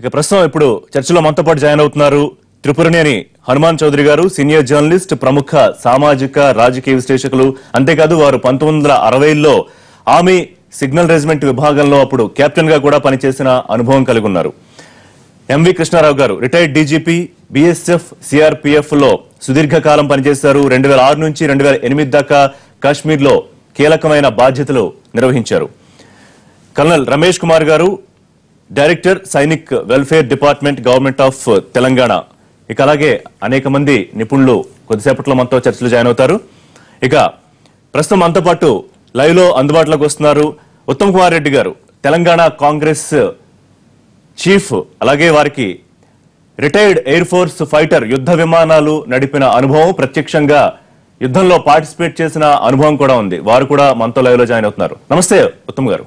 ఇక ప్రస్తుతం ఇప్పుడు చర్చలో మనతో పాటు జాయిన్ అవుతున్నారు త్రిపురనేని హనుమాన్ చౌదరి గారు, సీనియర్ జర్నలిస్ట్, ప్రముఖ సామాజిక రాజకీయ విశ్లేషకులు. అంతేకాదు వారు 1960లో ఆర్మీ సిగ్నల్ రెజిమెంట్ విభాగంలో అప్పుడు కెప్టెన్ గా కూడా పనిచేసిన అనుభవం కలిగి ఉన్నారు. ఎంవి కృష్ణారావు గారు రిటైర్డ్ డీజీపీ, బీఎస్ఎఫ్, సిఆర్పీఎఫ్ లో సుదీర్ఘకాలం పనిచేశారు. 2006 నుంచి 2008 దాకా కాశ్మీర్ లో కీలకమైన బాధ్యతలు నిర్వహించారు. కల్నల్ రమేష్ కుమార్ గారు director, Sainik welfare department, government of Telangana. ఇక అలాగే అనేక మంది నిపుణులు కొద్దిసేపట్లో మనతో చర్చలు జాయిన్ అవుతారు. ఇక ప్రస్తుతం మనతో పాటు లైవ్ లో అందుబాటులోకి వస్తున్నారు ఉత్తమ్ కుమార్ రెడ్డి గారు, తెలంగాణ కాంగ్రెస్ చీఫ్, అలాగే వారికి రిటైర్డ్ ఎయిర్ ఫోర్స్ ఫైటర్, యుద్ధ విమానాలు నడిపిన అనుభవం, ప్రత్యక్షంగా యుద్ధంలో పార్టిసిపేట్ చేసిన అనుభవం కూడా ఉంది. వారు కూడా మనతో లైవ్ లో జాయిన్ అవుతున్నారు. నమస్తే ఉత్తమ్ గారు.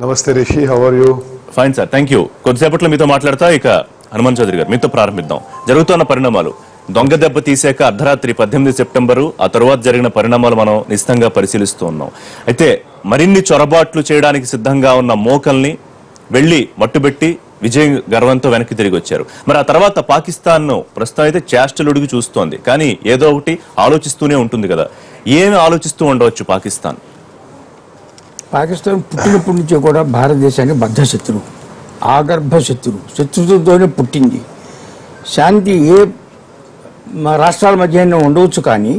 నమస్తే Rishi, how are you? Fine sir, thank you. కొద్దిసేపట్లో మీతో మాట్లాడతా. ఇక హనుమాన్ చౌదరి గారు, మీతో ప్రారంభిద్దాం. జరుగుతున్న పరిణామాలు, దొంగ దెబ్బ తీసాక అర్ధరాత్రి 18 సెప్టెంబరు, ఆ తరువాత జరిగిన పరిణామాలు మనం నిశ్చితంగా పరిశీలిస్తూ ఉన్నాం. అయితే మరిన్ని చొరబాట్లు చేయడానికి సిద్ధంగా ఉన్న మోకల్ని వెళ్లి మట్టుబెట్టి విజయ గర్వంతో వెనక్కి తిరిగి వచ్చారు. మరి ఆ తర్వాత పాకిస్తాన్ ను ప్రస్తుతం అయితే చేష్టలుడిగి చూస్తోంది, కానీ ఏదో ఒకటి ఆలోచిస్తూనే ఉంటుంది కదా. ఏమి ఆలోచిస్తూ ఉండవచ్చు పాకిస్తాన్? పాకిస్తాన్ పుట్టినప్పటి నుంచే కూడా భారతదేశానికి బద్ధ శత్రువు, ఆగర్భ శత్రువు, శత్రుత్వంతోనే పుట్టింది. శాంతి ఏ రాష్ట్రాల మధ్య ఉండవచ్చు, కానీ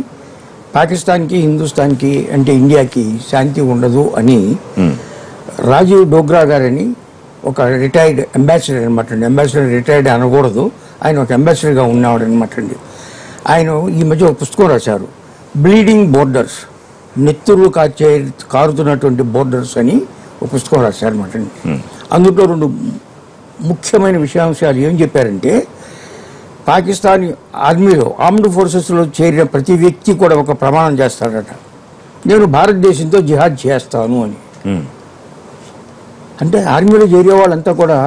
పాకిస్తాన్కి, హిందుస్థాన్కి అంటే ఇండియాకి శాంతి ఉండదు అని రాజీవ్ డోగ్రా గారని ఒక రిటైర్డ్ అంబాసిడర్ అనమాట అండి. అంబాసిడర్ రిటైర్డ్ అనకూడదు, ఆయన ఒక అంబాసిడర్గా ఉన్నవాడు అనమాట అండి. ఆయన ఈ మధ్య ఒక పుస్తకం రాశారు, బ్లీడింగ్ బోర్డర్స్, నెత్తురు కారుతున్నటువంటి బోర్డర్స్ అని ఒక పుస్తకం రాశారనమాట అండి. అందులో రెండు ముఖ్యమైన విషయాంశాలు ఏం చెప్పారంటే, పాకిస్తాన్ ఆర్మీలో, ఆర్మ్డ్ ఫోర్సెస్లో చేరిన ప్రతి వ్యక్తి కూడా ఒక ప్రమాణం చేస్తాడట, నేను భారతదేశంతో జిహాద్ చేస్తాను అని. అంటే ఆర్మీలో చేరే వాళ్ళంతా కూడా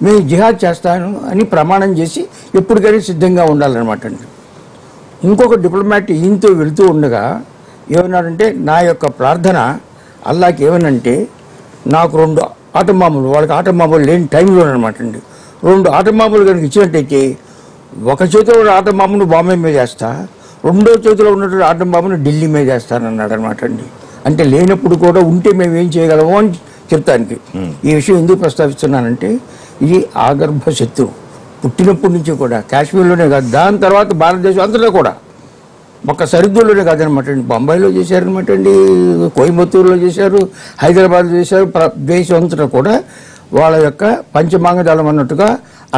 మేము జిహాద్ చేస్తాను అని ప్రమాణం చేసి ఎప్పటికైనా సిద్ధంగా ఉండాలన్నమాట అండి. ఇంకొక డిప్లొమాట్ ఈయనతో వెళుతూ ఉండగా ఏమన్నాడంటే, నా యొక్క ప్రార్థన అల్లాకి ఏమనంటే, నాకు 2 ఆటంబాంబులు, వాళ్ళకి ఆటంబాంబులు లేని టైంలో అనమాట అండి, 2 ఆటంబాంబులు కనుక ఇచ్చినట్టయితే ఒక చేతిలో ఉన్న ఆటంబాంబును బాంబే మీద వేస్తా, రెండో చేతిలో ఉన్నటువంటి ఆటంబాంబును ఢిల్లీ మీద వేస్తానన్నాడు అనమాట అండి. అంటే లేనప్పుడు కూడా ఉంటే మేము ఏం చేయగలము అని చెప్తానికి. ఈ విషయం ఎందుకు ప్రస్తావిస్తున్నానంటే, ఇది ఆగర్భ శత్రువు పుట్టినప్పటి నుంచి కూడా, కాశ్మీర్లోనే కాదు, దాని తర్వాత భారతదేశం అంతటా కూడా, ఒక్క సరిహద్దుల్లోనే కాదనమాట అండి. బొంబాయిలో చేశారనమాట అండి, కోయంబత్తూరులో చేశారు, హైదరాబాద్లో చేశారు. దేశం అంతటా కూడా వాళ్ళ యొక్క పంచమాంగదళం అన్నట్టుగా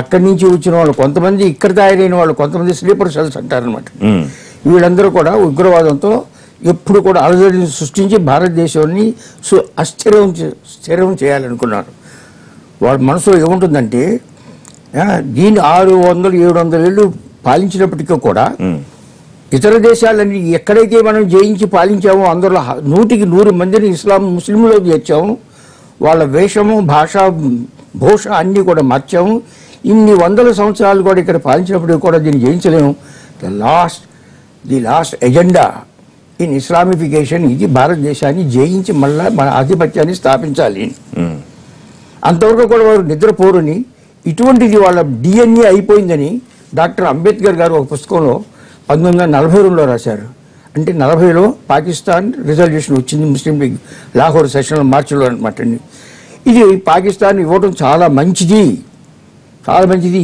అక్కడి నుంచి వచ్చిన వాళ్ళు కొంతమంది, ఇక్కడ తయారైన వాళ్ళు కొంతమంది స్లీపర్ సెల్స్ అంటారనమాట. వీళ్ళందరూ కూడా ఉగ్రవాదంతో ఎప్పుడు కూడా అలజడిని సృష్టించి భారతదేశాన్ని స్థిరం చేయాలనుకున్నారు. వాళ్ళ మనసులో ఏముంటుందంటే, దీన్ని 600-700 ఏళ్ళు పాలించినప్పటికీ కూడా ఇతర దేశాలన్నీ ఎక్కడైతే మనం జయించి పాలించామో అందులో 100కి 100 మందిని ఇస్లాం ముస్లింలో చేర్చాము. వాళ్ళ వేషము, భాష, భూష అన్నీ కూడా మార్చాము. ఇన్ని వందల సంవత్సరాలు కూడా ఇక్కడ పాలించినప్పటికీ కూడా దీన్ని జయించలేము. ది లాస్ట్ ఎజెండా ఇన్ ఇస్లామిఫికేషన్, ఇది భారతదేశాన్ని జయించి మళ్ళా మన ఆధిపత్యాన్ని స్థాపించాలి. అంతవరకు కూడా వారు నిద్రపోరుని, ఇటువంటిది వాళ్ళ డిఎన్ఏ అయిపోయిందని డాక్టర్ అంబేద్కర్ గారు ఒక పుస్తకంలో 1942లో రాశారు. అంటే 40లో పాకిస్తాన్ రిజల్యూషన్ వచ్చింది, ముస్లిం లీగ్ లాహోర్ సెషన్లో, మార్చిలో అనమాట అండి. ఇది పాకిస్తాన్ ఇవ్వడం చాలా మంచిది, చాలా మంచిది.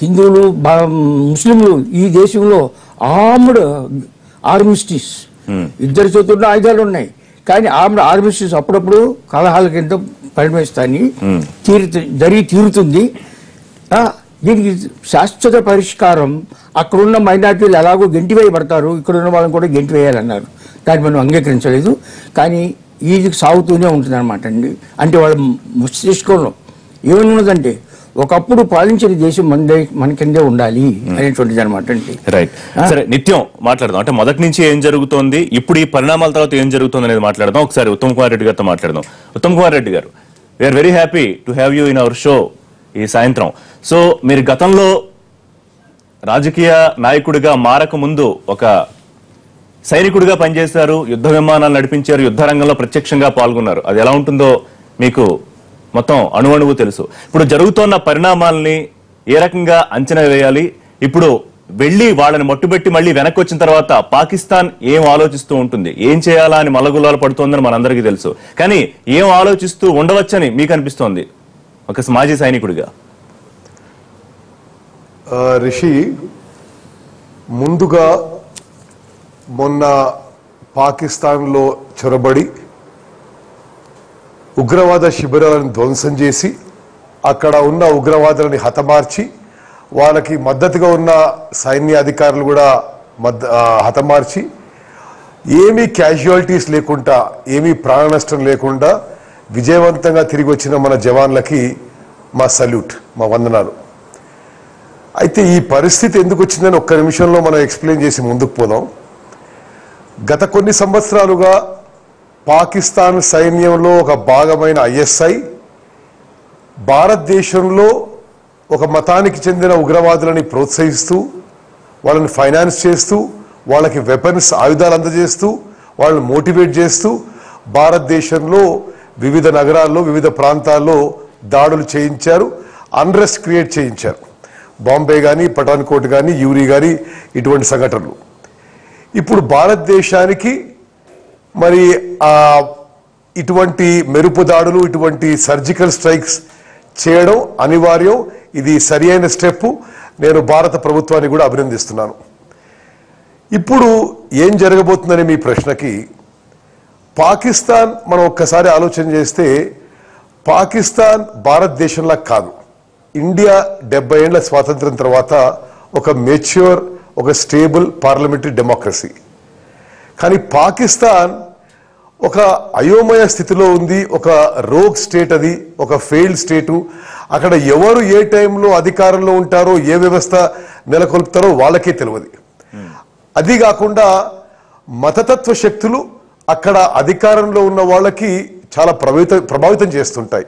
హిందువులు, ముస్లింలు ఈ దేశంలో ఆర్మిస్టిస్, ఇద్దరి చేతుల్లో ఆయుధాలు ఉన్నాయి, కానీ ఆర్మిస్టిస్ అప్పుడప్పుడు కలహాల కింద పరిణమిస్తాయి, జరిగి తీరుతుంది. దీనికి శాశ్వత పరిష్కారం, అక్కడున్న మైనార్టీలు ఎలాగో గెంటివేయబడతారు, ఇక్కడున్న వాళ్ళని కూడా గెంటివేయాలన్నారు. దాన్ని మనం అంగీకరించలేదు, కానీ ఇది సాగుతూనే ఉంటుంది అనమాట అండి. అంటే వాళ్ళ మస్తిష్కంలో ఏమన్నదంటే, ఒకప్పుడు పాలించిన దేశం మన కిందే ఉండాలి అనేటువంటిది అనమాట అండి. రైట్, సరే, నిత్యం మాట్లాడదాం. అంటే మొదటి నుంచి ఏం జరుగుతోంది, ఇప్పుడు ఈ పరిణామాల తర్వాత ఏం జరుగుతుంది అనేది మాట్లాడదాం. ఒకసారి ఉత్తమ్ కుమార్ రెడ్డి గారితో మాట్లాడదాం. ఉత్తమ్ కుమార్ రెడ్డి గారు, we're very happy to have you in our show ఈ సాయంత్రం. సో మీరు గతంలో రాజకీయ నాయకుడిగా మారక ముందు ఒక సైనికుడిగా పనిచేశారు, యుద్ధ విమానాలు నడిపించారు, యుద్ధ రంగంలో ప్రత్యక్షంగా పాల్గొన్నారు. అది ఎలా ఉంటుందో మీకు మొత్తం అణువణువు తెలుసు. ఇప్పుడు జరుగుతున్న పరిణామాలని ఏ రకంగా అంచనా వేయాలి? ఇప్పుడు వెళ్లి వాళ్ళని మట్టుబెట్టి మళ్ళీ వెనక్కి వచ్చిన తర్వాత పాకిస్తాన్ ఏం ఆలోచిస్తూ ఉంటుంది, ఏం చేయాలా అని మల్లగుల్లాలు పడుతోందని మనందరికీ తెలుసు. కానీ ఏం ఆలోచిస్తూ ఉండవచ్చని మీకు అనిపిస్తోంది ఒక మాజీ సైనికుడిగా? రిషి, ముందుగా మొన్న పాకిస్తాన్లో చొరబడి ఉగ్రవాద శిబిరాలను ధ్వంసం చేసి అక్కడ ఉన్న ఉగ్రవాదులని హతమార్చి వాళ్ళకి మద్దతుగా ఉన్న సైన్యాధికారులు కూడా హతమార్చి ఏమీ క్యాజువాలిటీస్ లేకుండా, ఏమీ ప్రాణ నష్టం లేకుండా విజయవంతంగా తిరిగి వచ్చిన మన జవాన్లకి మా సల్యూట్, మా వందనాలు. అయితే ఈ పరిస్థితి ఎందుకు వచ్చిందని ఒక్క నిమిషంలో మనం ఎక్స్ప్లెయిన్ చేసి ముందుకు పోదాం. గత కొన్ని సంవత్సరాలుగా పాకిస్తాన్ సైన్యంలో ఒక భాగమైన ఐఎస్ఐ భారతదేశంలో ఒక మతానికి చెందిన ఉగ్రవాదులని ప్రోత్సహిస్తూ, వాళ్ళని ఫైనాన్స్ చేస్తూ, వాళ్ళకి వెపన్స్ ఆయుధాలు అందజేస్తూ, వాళ్ళని మోటివేట్ చేస్తూ భారతదేశంలో వివిధ నగరాల్లో, వివిధ ప్రాంతాల్లో దాడులు చేయించారు, అన్రెస్ట్ క్రియేట్ చేయించారు. బాంబే కానీ, పఠాన్కోట్ కానీ, యూరి కానీ ఇటువంటి సంఘటనలు. ఇప్పుడు భారతదేశానికి మరి ఇటువంటి మెరుపు దాడులు, ఇటువంటి సర్జికల్ స్ట్రైక్స్ చేయడం అనివార్యం. ఇది సరి అయిన స్టెప్. నేను భారత ప్రభుత్వాన్ని కూడా అభినందిస్తున్నాను. ఇప్పుడు ఏం జరగబోతుందని మీ ప్రశ్నకి, పాకిస్తాన్ మనం ఒక్కసారి ఆలోచన చేస్తే పాకిస్తాన్ భారతదేశంలా కాదు. ఇండియా 70 ఏళ్ల స్వాతంత్రం తర్వాత ఒక మెచ్యూర్, ఒక స్టేబుల్ పార్లమెంటరీ డెమోక్రసీ. కానీ పాకిస్తాన్ ఒక అయోమయ స్థితిలో ఉంది, ఒక రోగ్ స్టేట్, అది ఒక ఫెయిల్డ్ స్టేటు. అక్కడ ఎవరు ఏ టైంలో అధికారంలో ఉంటారో, ఏ వ్యవస్థ నెలకొల్పుతారో వాళ్ళకే తెలియదు. అది కాకుండా మతతత్వ శక్తులు అక్కడ అధికారంలో ఉన్న వాళ్ళకి చాలా ప్రభావితం చేస్తుంటాయి.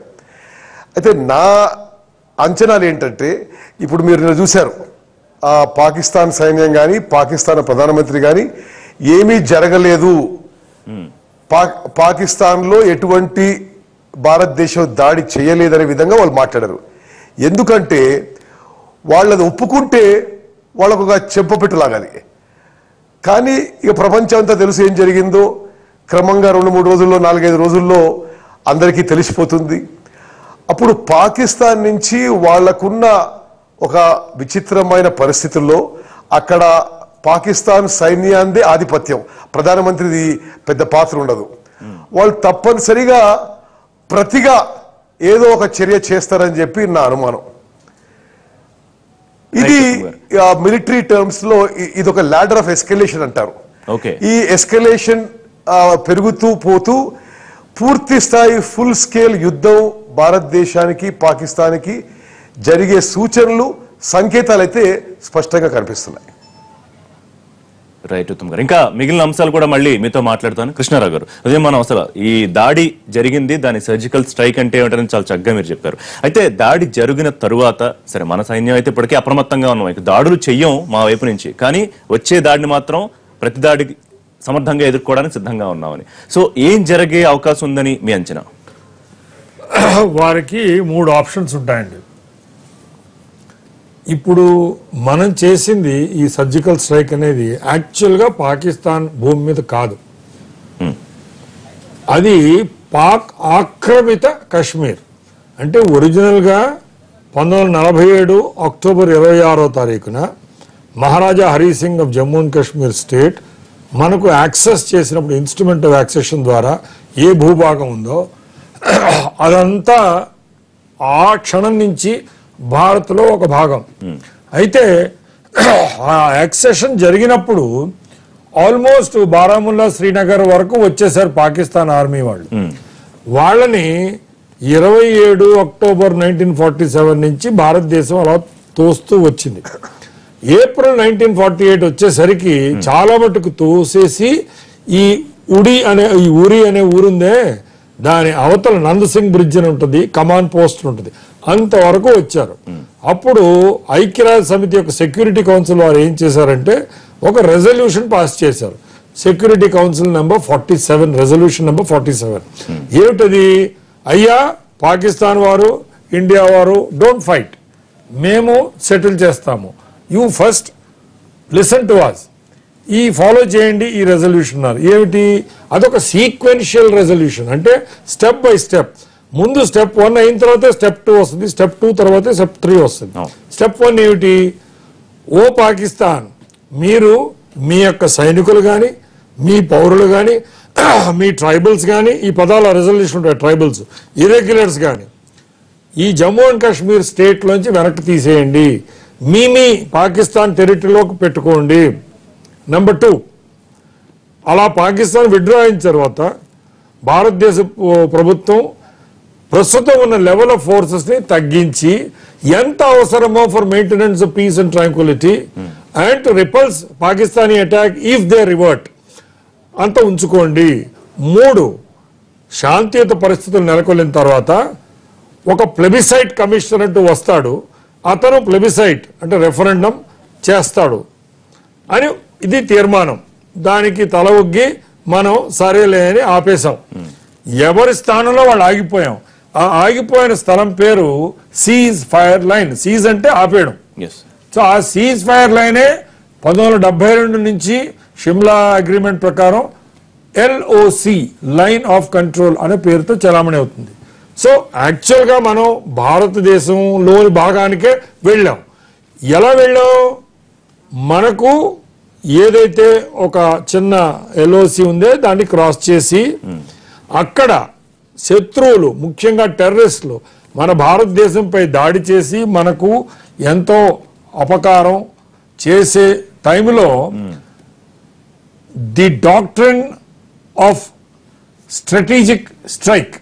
అయితే నా అంచనాలు ఏంటంటే, ఇప్పుడు మీరు చూశారు పాకిస్తాన్ సైన్యం కానీ, పాకిస్తాన్ ప్రధానమంత్రి కానీ ఏమీ జరగలేదు, పాకిస్తాన్లో ఎటువంటి భారతదేశం దాడి చేయలేదనే విధంగా వాళ్ళు మాట్లాడారు. ఎందుకంటే వాళ్ళది ఒప్పుకుంటే వాళ్ళకు ఒక చెంపపెట్టులాగాది. కానీ ఇక ప్రపంచం అంతా తెలుసు ఏం జరిగిందో. క్రమంగా 2-3 రోజుల్లో, 4-5 రోజుల్లో అందరికీ తెలిసిపోతుంది. అప్పుడు పాకిస్తాన్ నుంచి వాళ్లకున్న ఒక విచిత్రమైన పరిస్థితుల్లో అక్కడ పాకిస్తాన్ సైన్యాన్ని ఆధిపత్యం, ప్రధానమంత్రిది పెద్ద పాత్ర ఉండదు. వాళ్ళు తప్పనిసరిగా ప్రతిగా ఏదో ఒక చర్య చేస్తారని చెప్పి నా అనుమానం. ఇది మిలిటరీ టర్మ్స్ లో ఇది ఒక ల్యాడర్ ఆఫ్ ఎస్కలేషన్ అంటారు. ఈ ఎస్కలేషన్ పెరుగుతూ పోతూ పూర్తి స్థాయి ఫుల్ స్కేల్ యుద్ధం భారతదేశానికి, పాకిస్తాన్కి జరిగే సూచనలు, సంకేతాలు అయితే స్పష్టంగా కనిపిస్తున్నాయి. రైట్ ఉత్తమ్ గారు, ఇంకా మిగిలిన అంశాలు కూడా మళ్ళీ మీతో మాట్లాడతాను. కృష్ణారావు గారు, అదే మనం అసలు ఈ దాడి జరిగింది, దాని సర్జికల్ స్ట్రైక్ అంటే ఏమిటని చాలా చక్కగా మీరు చెప్పారు. అయితే దాడి జరిగిన తరువాత సరే, మన సైన్యం అయితే ఇప్పటికే అప్రమత్తంగా ఉన్నాం, ఇక దాడులు చెయ్యం మా వైపు నుంచి, కానీ వచ్చే దాడిని మాత్రం ప్రతి దాడికి సమర్థంగా ఎదుర్కోవడానికి సిద్ధంగా ఉన్నామని. సో ఏం జరిగే అవకాశం ఉందని మీ అంచనా? వారికి 3 ఆప్షన్స్ ఉంటాయండి. ఇప్పుడు మనం చేసింది ఈ సర్జికల్ స్ట్రైక్ అనేది యాక్చువల్గా పాకిస్తాన్ భూమి మీద కాదు, అది పాక్ ఆక్రమిత కశ్మీర్. అంటే ఒరిజినల్గా 1947 అక్టోబర్ 26వ తారీఖున Maharaja Hari Singh of Jammu and Kashmir state మనకు యాక్సెస్ చేసినప్పుడు, ఇన్స్ట్రుమెంట్ ఆఫ్ యాక్సెషన్ ద్వారా ఏ భూభాగం ఉందో అదంతా ఆ క్షణం నుంచి భారత్లో ఒక భాగం. అయితే ఆ యాక్సెషన్ జరిగినప్పుడు ఆల్మోస్ట్ బారాముల్లా, శ్రీనగర్ వరకు వచ్చేసారు పాకిస్తాన్ ఆర్మీ వాళ్ళు. వాళ్ళని 27 అక్టోబర్ 1947 నుంచి భారతదేశం అలా తోస్తూ వచ్చింది. ఏప్రిల్ 1948 వచ్చేసరికి చాలా మటుకు తోసేసి ఈ ఉరి అనే ఊరుందే, దాని అవతల నందసింగ్ బ్రిడ్జ్ అని ఉంటుంది, కమాండ్ పోస్ట్ ఉంటుంది, అంతవరకు వచ్చారు. అప్పుడు ఐక్యరాజ్య సమితి యొక్క సెక్యూరిటీ కౌన్సిల్ వారు ఏం చేశారంటే ఒక రెజల్యూషన్ పాస్ చేశారు. Security council number 47, resolution number 47. ఏమిటది? అయ్యా పాకిస్తాన్ వారు ఇండియా వారు డోంట్ ఫైట్, మేము సెటిల్ చేస్తాము, you first listen to us, ఈ ఫాలో చేయండి ఈ రెజల్యూషన్ అన్నారు. ఏమిటి? అదొక సీక్వెన్షియల్ రెజల్యూషన్, అంటే స్టెప్ బై స్టెప్. ముందు స్టెప్ 1 అయిన తర్వాత స్టెప్ 2 వస్తుంది, స్టెప్ 2 తర్వాత స్టెప్ 3 వస్తుంది. స్టెప్ 1 ఏమిటి? ఓ పాకిస్తాన్, మీరు మీ యొక్క సైనికులు కానీ, మీ పౌరులు కానీ, మీ ట్రైబల్స్ కానీ, ఈ పదాల రెజల్యూషన్ ఉంటాయి, ట్రైబల్స్ ఇర్రెగ్యులర్స్ కానీ, ఈ జమ్మూ అండ్ కాశ్మీర్ స్టేట్లోంచి వెనక్కి తీసేయండి, మీ పాకిస్తాన్ టెరిటరీలోకి పెట్టుకోండి. నెంబర్ 2, అలా పాకిస్తాన్ విత్డ్రా అయిన తర్వాత భారతదేశ ప్రభుత్వం ప్రస్తుతం ఉన్న లెవెల్ ఆఫ్ ఫోర్సెస్ ని తగ్గించి ఎంత అవసరమో for maintenance of piece and Tranquility and to repulse Pakistani attack if they revert అంత ఉంచుకోండి. 3, శాంతియుత పరిస్థితులు నెలకొల్లిన తర్వాత ఒక ప్లెబిసైట్ కమిషన్ అంటూ వస్తాడు, అతను ప్లెబిసైట్ అంటే రెఫరెండం చేస్తాడు అని ఇది తీర్మానం. దానికి తల ఒగ్గి మనం సరేలే అని ఆపేశాం. ఎవరి స్థానంలో వాళ్ళు ఆగిపోయాం. ఆ ఆగిపోయిన స్థలం పేరు సీజ్ ఫైర్ లైన్. సీజ్ అంటే ఆపేయడం. సో ఆ సీజ్ ఫైర్ లైనే 1972 నుంచి షిమ్లా అగ్రిమెంట్ ప్రకారం LOC లైన్ ఆఫ్ కంట్రోల్ అనే పేరుతో చలామణి అవుతుంది. సో యాక్చువల్గా మనం భారతదేశంలోని భాగానికే వెళ్ళాం. ఎలా వెళ్ళాం? మనకు ఏదైతే ఒక చిన్న LOC ఉందో దాన్ని క్రాస్ చేసి అక్కడ శత్రువులు, ముఖ్యంగా టెర్రరిస్టులు మన భారతదేశంపై దాడి చేసి మనకు ఎంతో అపకారం చేసే టైంలో the doctrine of strategic strike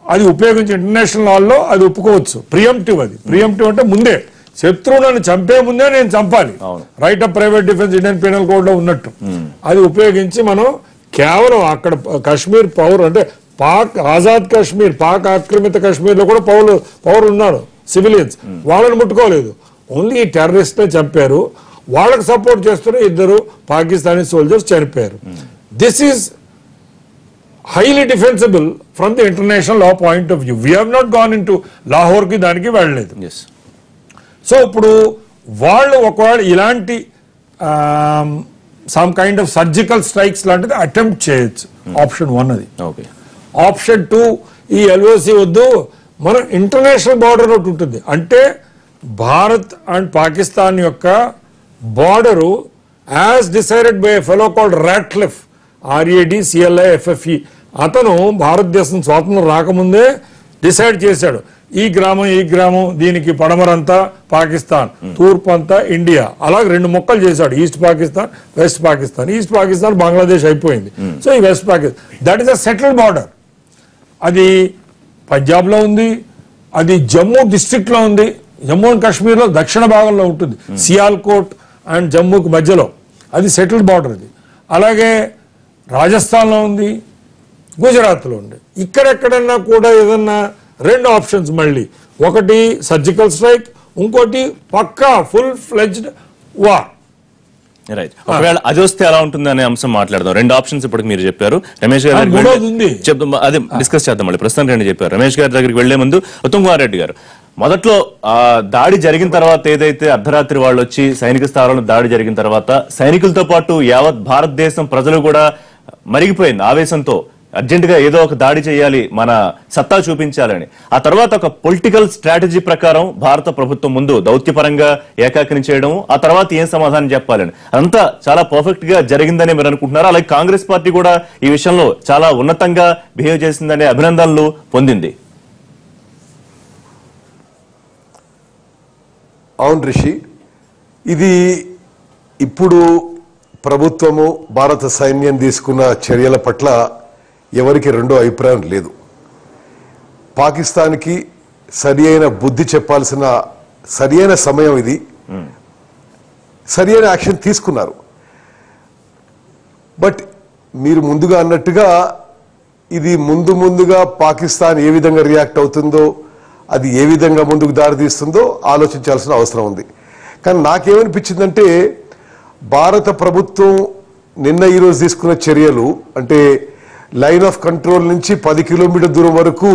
అది ఉపయోగించి ఇంటర్నేషనల్ లాలో అది ఒప్పుకోవచ్చు. ప్రియంప్టివ్, అది ప్రియంప్టివ్ అంటే ముందే శత్రువు నన్ను చంపే ముందే నేను చంపాలి, right of private defence Indian penal code లో ఉన్నట్టు. అది ఉపయోగించి మనం కేవలం అక్కడ కాశ్మీర్ పౌరు అంటే పాక్ ఆజాద్ కాశ్మీర్, పాక్ ఆక్రమిత కాశ్మీర్ లో కూడా పౌరులు ఉన్నారు, సివిలియన్స్, వాళ్ళని ముట్టుకోలేదు. ఓన్లీ ఈ టెర్రరిస్ట్ చంపారు. వాళ్ళకు సపోర్ట్ చేస్తున్న 2 పాకిస్తానీ సోల్జర్స్ చనిపోయారు. This is highly defensible from the international law point of view. We have not gone in to Lahore కి దానికి వెళ్ళలేదు. సో ఇప్పుడు వాళ్ళు ఒకవేళ ఇలాంటి some kind of surgical strikes లాంటిది అటెంప్ట్ చేయొచ్చు. ఆప్షన్ 1 అది. ఆప్షన్ 2 ఈ LOC వద్దు, మనం ఇంటర్నేషనల్ బార్డర్ ఒకటి ఉంటుంది. అంటే భారత్ అండ్ పాకిస్తాన్ యొక్క border as decided by fellow called Radcliffe, RADCLIFFE. అతను భారతదేశం స్వాతంత్రం రాకముందే డిసైడ్ చేశాడు, ఈ గ్రామం దీనికి పడమరంతా పాకిస్తాన్, తూర్పు అంతా ఇండియా, అలాగే 2 ముక్కలు చేశాడు, east Pakistan, west Pakistan. East Pakistan Bangladesh అయిపోయింది. సో ఈ west Pakistan that is a settled border. అది పంజాబ్ లో ఉంది, అది జమ్మూ డిస్ట్రిక్ట్ లో ఉంది, జమ్మూ అండ్ కాశ్మీర్ లో దక్షిణ భాగంలో ఉంటుంది, సియాల్కోట్ అండ్ జమ్మూకి మధ్యలో, అది సెటిల్డ్ బార్డర్. అది అలాగే రాజస్థాన్ లో ఉంది, గుజరాత్ లో ఉంది. ఇక్కడెక్కడన్నా కూడా ఏదన్నా 2 ఆప్షన్స్ మళ్ళీ, ఒకటి సర్జికల్ స్ట్రైక్, ఇంకోటి పక్కా ఫుల్ ఫ్లెడ్జ్డ్ వార్. రైట్. ఒకవేళ అది వస్తే ఎలా ఉంటుంది అనే అంశం మాట్లాడదాం. 2 ఆప్షన్స్ ఇప్పటికి మీరు చెప్పారు. రమేష్ గారు అదే డిస్కస్ చేద్దాం. మళ్ళీ ప్రస్తుతానికి 2 చెప్పారు. రమేష్ గారి దగ్గరికి వెళ్లే ముందు ఉత్తమ్ కుమార్ రెడ్డి గారు, మొదట్లో దాడి జరిగిన తర్వాత ఏదైతే అర్ధరాత్రి వాళ్ళు వచ్చి సైనిక స్థావరాలను దాడి జరిగిన తర్వాత సైనికులతో పాటు యావత్ భారతదేశం ప్రజలు కూడా మరిగిపోయింది ఆవేశంతో. అర్జెంట్ గా ఏదో ఒక దాడి చేయాలి, మన సత్తా చూపించాలని. ఆ తర్వాత ఒక పొలిటికల్ స్ట్రాటజీ ప్రకారం భారత ప్రభుత్వం ముందు దౌత్యపరంగా ఏకాకిని చేయడం, ఆ తర్వాత ఏం సమాధానం చెప్పాలని, అంతా చాలా పర్ఫెక్ట్ గా జరిగిందని మీరు అనుకుంటున్నారు. అలాగే కాంగ్రెస్ పార్టీ కూడా ఈ విషయంలో చాలా ఉన్నతంగా బిహేవ్ చేసిందనే అభినందనలు పొందింది. అవును రిషి, ఇది ఇప్పుడు ప్రభుత్వము భారత సైన్యం తీసుకున్న చర్యల పట్ల ఎవరికి రెండో అభిప్రాయం లేదు. పాకిస్తాన్కి సరి అయిన బుద్ధి చెప్పాల్సిన సరి అయిన సమయం ఇది. సరి అయిన యాక్షన్ తీసుకున్నారు. బట్ మీరు ముందుగా అన్నట్టుగా ఇది ముందుగా పాకిస్తాన్ ఏ విధంగా రియాక్ట్ అవుతుందో, అది ఏ విధంగా ముందుకు దారితీస్తుందో ఆలోచించాల్సిన అవసరం ఉంది. కానీ నాకేమనిపించిందంటే భారత ప్రభుత్వం నిన్న ఈరోజు తీసుకున్న చర్యలు, అంటే లైన్ ఆఫ్ కంట్రోల్ నుంచి 10 కిలోమీటర్ దూరం వరకు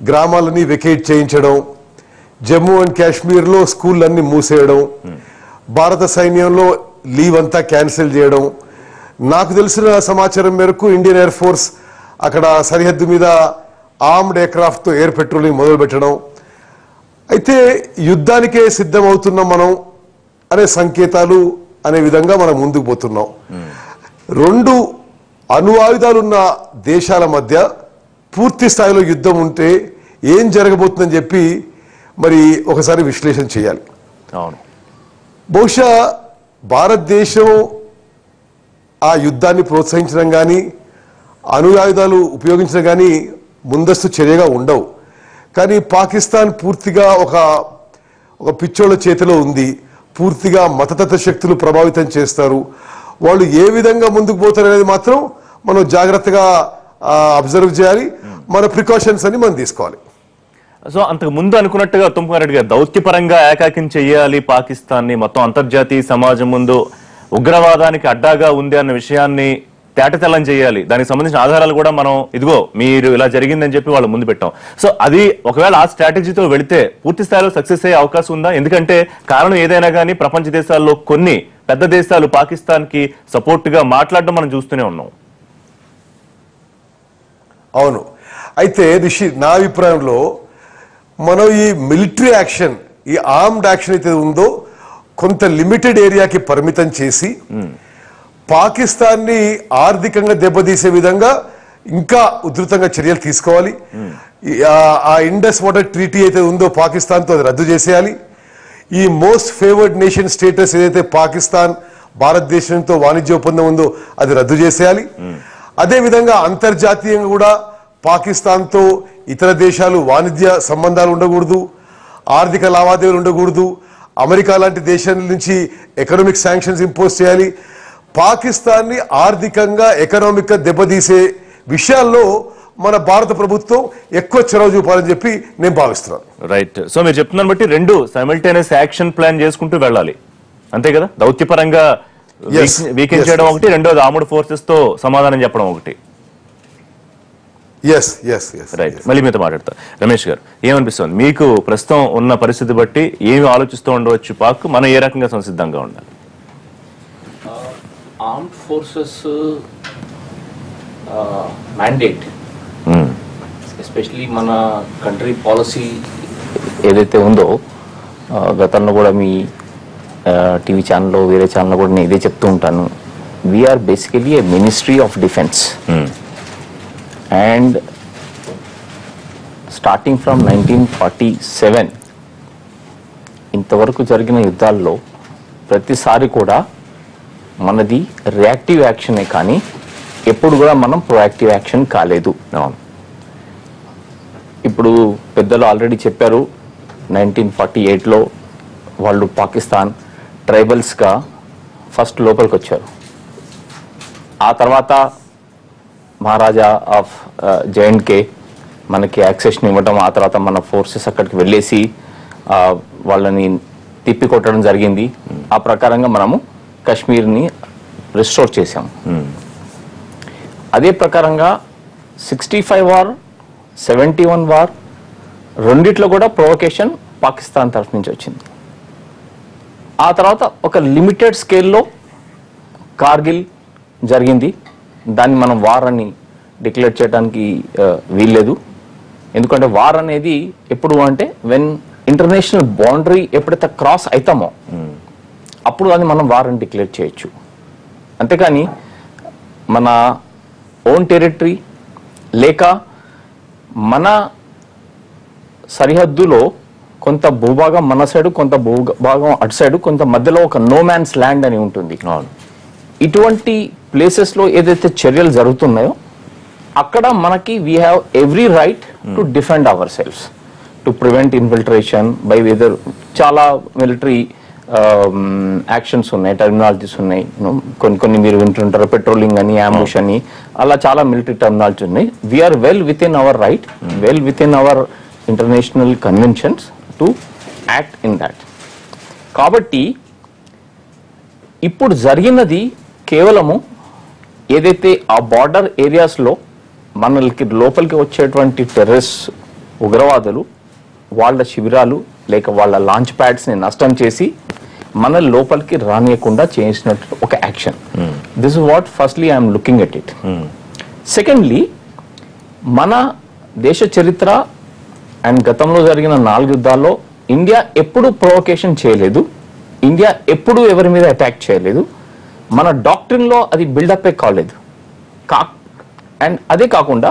గ్రామాలని వెకేట్ చేయించడం, జమ్మూ అండ్ కాశ్మీర్లో స్కూళ్ళన్నీ మూసేయడం, భారత సైన్యంలో లీవ్ అంతా క్యాన్సిల్ చేయడం, నాకు తెలిసిన సమాచారం మేరకు ఇండియన్ ఎయిర్ ఫోర్స్ అక్కడ సరిహద్దు మీద ఆర్మ్డ్ ఎయిర్క్రాఫ్ట్తో ఎయిర్ పెట్రోలింగ్ మొదలుపెట్టడం. అయితే యుద్ధానికే సిద్ధమవుతున్నాం మనం అనే సంకేతాలు అనే విధంగా మనం ముందుకు పోతున్నాం. రెండు అణు ఆయుధాలున్న దేశాల మధ్య పూర్తి స్థాయిలో యుద్ధం ఉంటే ఏం జరగబోతుందని చెప్పి మరి ఒకసారి విశ్లేషణ చేయాలి. అవును, బహుశా భారతదేశం ఆ యుద్ధాన్ని ప్రోత్సహించడం కానీ అణు ఆయుధాలు ఉపయోగించడం కానీ ముందస్తు చర్యగా ఉండవు. కానీ పాకిస్తాన్ పూర్తిగా ఒక పిచ్చోళ్ళ చేతిలో ఉంది. పూర్తిగా మతతత్వ శక్తులు ప్రభావితం చేస్తారు. వాళ్ళు ఏ విధంగా ముందుకు పోతారు అనేది మాత్రం మనం జాగ్రత్తగా అబ్జర్వ్ చేయాలి. మన ప్రికాషన్స్ అని మనం తీసుకోవాలి. సో అంతకు ముందు అనుకున్నట్టుగా ఉత్తమ్ కుమార్ రెడ్డి గారు దౌత్యపరంగా ఏకాకిం చేయాలి పాకిస్తాన్ ని, మొత్తం అంతర్జాతీయ సమాజం ముందు ఉగ్రవాదానికి అడ్డాగా ఉంది అన్న విషయాన్ని తేటతెల్లం చేయాలి. దానికి సంబంధించిన ఆధారాలు కూడా మనం ఇదిగో మీరు ఇలా జరిగిందని చెప్పి వాళ్ళు ముందు పెట్టాం. సో అది ఒకవేళ ఆ స్ట్రాటజీతో వెళితే పూర్తి స్థాయిలో సక్సెస్ అయ్యే అవకాశం ఉందా? ఎందుకంటే కారణం ఏదైనా కానీ ప్రపంచ దేశాల్లో కొన్ని పెద్ద దేశాలు పాకిస్తాన్ కి సపోర్ట్ గా మాట్లాడడం మనం చూస్తూనే ఉన్నాం. అవును, అయితే రిషి, నా అభిప్రాయంలో మనం ఈ మిలిటరీ యాక్షన్, ఈ ఆర్మ్డ్ యాక్షన్ అయితే ఉందో కొంత లిమిటెడ్ ఏరియాకి పరిమితం చేసి పాకిస్తాన్ ని ఆర్థికంగా దెబ్బతీసే విధంగా ఇంకా ఉధృతంగా చర్యలు తీసుకోవాలి. ఆ ఇండస్ వాటర్ ట్రీటీ అయితే ఉందో పాకిస్తాన్తో అది రద్దు చేసేయాలి. ఈ మోస్ట్ ఫేవర్డ్ నేషన్ స్టేటస్ ఏదైతే పాకిస్తాన్ భారతదేశంతో వాణిజ్య ఒప్పందం ఉందో అది రద్దు చేసేయాలి. అదేవిధంగా అంతర్జాతీయంగా కూడా పాకిస్తాన్తో ఇతర దేశాలు వాణిజ్య సంబంధాలు ఉండకూడదు, ఆర్థిక లావాదేవీలు ఉండకూడదు. అమెరికా లాంటి దేశాల నుంచి ఎకనామిక్ శాంక్షన్స్ ఇంపోజ్ చేయాలి. పాకిస్తాన్ ని ఆర్థికంగా ఎకనామిక్ గా దెబ్బతీసే విషయాల్లో మన భారత ప్రభుత్వం ఎక్కువ చొరవ చూపాలని చెప్పి నేను భావిస్తున్నాను. రైట్. సో మీరు చెప్తున్నాను బట్టి రెండు సైమల్టేనియస్ యాక్షన్ ప్లాన్ చేసుకుంటూ వెళ్ళాలి, అంతే కదా? దౌత్యపరంగా వీకెండ్ చేయడం ఒకటి, రెండోది ఆర్మ్డ్ ఫోర్సెస్ తో సమాధానం చెప్పడం ఒకటి. రైట్. మళ్ళీ మీతో మాట్లాడతా. రమేష్ గారు, ఏమనిపిస్తుంది మీకు ప్రస్తుతం ఉన్న పరిస్థితి బట్టి? ఏమి ఆలోచిస్తూ ఉండవచ్చు పాక్? మనం ఏ రకంగా సంసిద్ధంగా ఉండాలి? ఆర్మ్డ్ ఫోర్సెస్ మ్యాండేట్, ఎస్పెషలీ మన కంట్రీ పాలసీ ఏదైతే ఉందో, గతంలో కూడా మీ టీవీ ఛానల్లో వేరే ఛానల్లో కూడా నేను ఇదే చెప్తూ ఉంటాను. We're basically a ministry of defence. And starting from 1947 ఇంతవరకు జరిగిన యుద్ధాల్లో ప్రతిసారి కూడా మనది రియాక్టివ్ యాక్షనే, కానీ ఎప్పుడు కూడా మనం ప్రొయాక్టివ్ యాక్షన్ కాలేదు. ఇప్పుడు పెద్దలు ఆల్రెడీ చెప్పారు, 1948లో వాళ్ళు పాకిస్తాన్ ట్రైబల్స్గా ఫస్ట్ లోపలికి వచ్చారు. ఆ తర్వాత మహారాజా ఆఫ్ జెఎండ్కే మనకి యాక్సెస్ని ఇవ్వడం, ఆ తర్వాత మన ఫోర్సెస్ అక్కడికి వెళ్ళేసి వాళ్ళని తిప్పికొట్టడం జరిగింది. ఆ ప్రకారంగా మనము కాశ్మీర్ని రిస్టోర్ చేశాము. అదే ప్రకారంగా 65 వార్, 71 వార్ రెండిట్లో కూడా ప్రొవొకేషన్ పాకిస్తాన్ తరఫు నుంచి వచ్చింది. ఆ తర్వాత ఒక లిమిటెడ్ స్కేల్లో కార్గిల్ జరిగింది. దాన్ని మనం వార్ అని డిక్లేర్ చేయడానికి వీల్లేదు. ఎందుకంటే వార్ అనేది ఎప్పుడు అంటే వెన్ ఇంటర్నేషనల్ బౌండరీ ఎప్పుడైతే క్రాస్ అవుతామో అప్పుడు దాన్ని మనం వార్ అని డిక్లేర్ చేయొచ్చు. అంతేకాని మన ఓన్ టెరిటరీ లేక మన సరిహద్దులో కొంత భూభాగం మన సైడు, కొంత భూభాగం అటు సైడు, కొంత మధ్యలో ఒక నో మ్యాన్స్ ల్యాండ్ అని ఉంటుంది. ఇటువంటి ప్లేసెస్లో ఏదైతే చర్యలు జరుగుతున్నాయో అక్కడ మనకి we have every right to defend our selves, to prevent infiltration by whether. చాలా మిలిటరీ యాక్షన్స్ ఉన్నాయి, టర్మినాలజీస్ ఉన్నాయి. కొన్ని మీరు వింటుంటారు, పెట్రోలింగ్ అని, అంబుష్ అని, అలా చాలా మిలిటరీ టర్మినాలజీ ఉన్నాయి. We're well within our right, well within our international conventions to act in that. కాబట్టి ఇప్పుడు జరిగినది కేవలము ఏదైతే ఆ బార్డర్ ఏరియాస్లో మనకి లోపలికి వచ్చేటువంటి టెర్రరిస్ట్ ఉగ్రవాదులు వాళ్ళ శిబిరాలు లేక వాళ్ళ లాంచ్ ప్యాడ్స్ని నష్టం చేసి మన లోపలికి రానియకుండా చేసినట్టు ఒక action. This is what firstly I'm looking at it. Secondly, మన దేశ చరిత్ర అండ్ గతంలో జరిగిన 4 యుద్ధాల్లో ఇండియా ఎప్పుడూ ప్రొవొకేషన్ చేయలేదు, ఇండియా ఎప్పుడూ ఎవరి మీద అటాక్ చేయలేదు, మన డాక్ట్రిన్లో అది బిల్డప్ కాలేదు. అండ్ అదే కాకుండా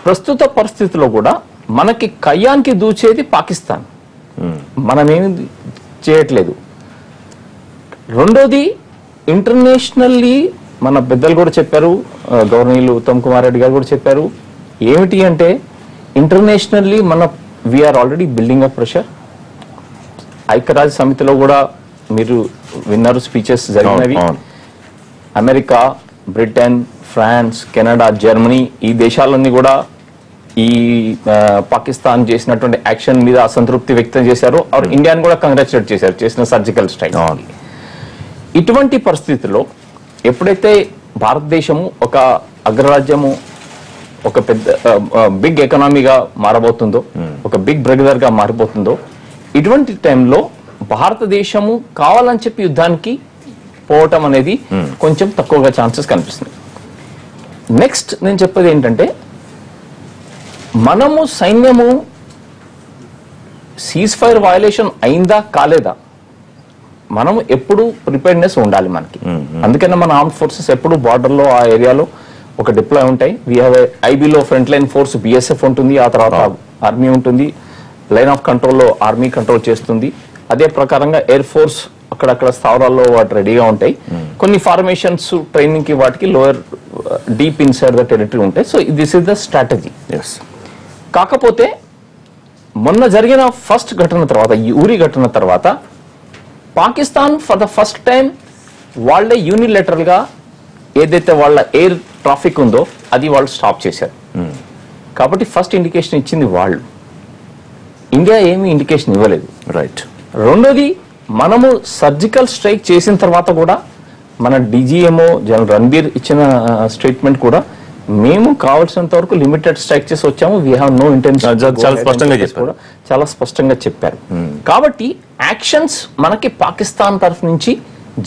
ప్రస్తుత పరిస్థితిలో కూడా మనకి కయ్యానికి దూచేది పాకిస్తాన్, మనమేమి చేయట్లేదు. రెండోది, ఇంటర్నేషనల్లీ మన పెద్దలు కూడా చెప్పారు, గవర్నర్లు ఉత్తమ్ కుమార్ రెడ్డి గారు కూడా చెప్పారు, ఏమిటి అంటే internationally we're already building up pressure. ఐక్యరాజ్య సమితిలో కూడా మీరు విన్నారు, స్పీచెస్ జరిగినవి. America, Britain, France, Canada, Germany ఈ దేశాలన్నీ కూడా ఈ పాకిస్తాన్ చేసినటువంటి యాక్షన్ మీద అసంతృప్తి వ్యక్తం చేశారు. ఇండియాని కూడా కంగ్రాచులేట్ చేశారు చేసిన సర్జికల్ స్ట్రైక్. ఇటువంటి పరిస్థితుల్లో ఎప్పుడైతే భారతదేశము ఒక అగ్రరాజ్యము, ఒక పెద్ద బిగ్ ఎకనామీగా మారబోతుందో, ఒక బిగ్ బ్రదర్ గా మారిపోతుందో, ఇటువంటి టైంలో భారతదేశము కావాలని చెప్పి యుద్ధానికి పోవటం అనేది కొంచెం తక్కువగా ఛాన్సెస్ కనిపిస్తుంది. నెక్స్ట్ నేను చెప్పేది ఏంటంటే, మనము సైన్యము సీజ్ ఫైర్ వయలేషన్ అయిందా కాలేదా, మనం ఎప్పుడు ప్రిపేర్నెస్ ఉండాలి మనకి. అందుకనే మన ఆర్మ్డ్ ఫోర్సెస్ ఎప్పుడు బార్డర్లో ఆ ఏరియాలో ఒక డిప్లాయ్ ఉంటాయి. వీ హ్యావ్ ఐబీలో ఫ్రంట్ లైన్ ఫోర్స్ బిఎస్ఎఫ్ ఉంటుంది, ఆ తర్వాత ఆర్మీ ఉంటుంది, లైన్ ఆఫ్ కంట్రోల్లో ఆర్మీ కంట్రోల్ చేస్తుంది. అదే ప్రకారంగా ఎయిర్ ఫోర్స్ అక్కడక్కడ స్థావరాల్లో వాటి రెడీగా ఉంటాయి. కొన్ని ఫార్మేషన్స్ ట్రైనింగ్ కి వాటికి lower deep inside the territory ఉంటాయి. So this is the strategy. కాకపోతే మొన్న జరిగిన ఫస్ట్ ఘటన తర్వాత, ఈ ఊరి ఘటన తర్వాత, Pakistan for the first time వాళ్ళే యూనిలేటరల్ గా ఏదైతే వాళ్ళ ఎయిర్ ట్రాఫిక్ ఉందో అది వాళ్ళు స్టాప్ చేశారు. కాబట్టి ఫస్ట్ ఇండికేషన్ ఇచ్చింది వాళ్ళు, ఇండియా ఏమీ ఇండికేషన్ ఇవ్వలేదు. రైట్. రెండోది, మనము సర్జికల్ స్ట్రైక్ చేసిన తర్వాత కూడా మన డీజీఎంఓ జనరల్ రణబీర్ ఇచ్చిన స్టేట్మెంట్ కూడా, మేము కావాల్సినంత వరకు లిమిటెడ్ స్ట్రైక్ చేసి వచ్చాము, వీ హ్యావ్ నో ఇంటెన్షన్, చాలా స్పష్టంగా చెప్పారు. కాబట్టి యాక్షన్స్ మనకి పాకిస్తాన్ తరఫు నుంచి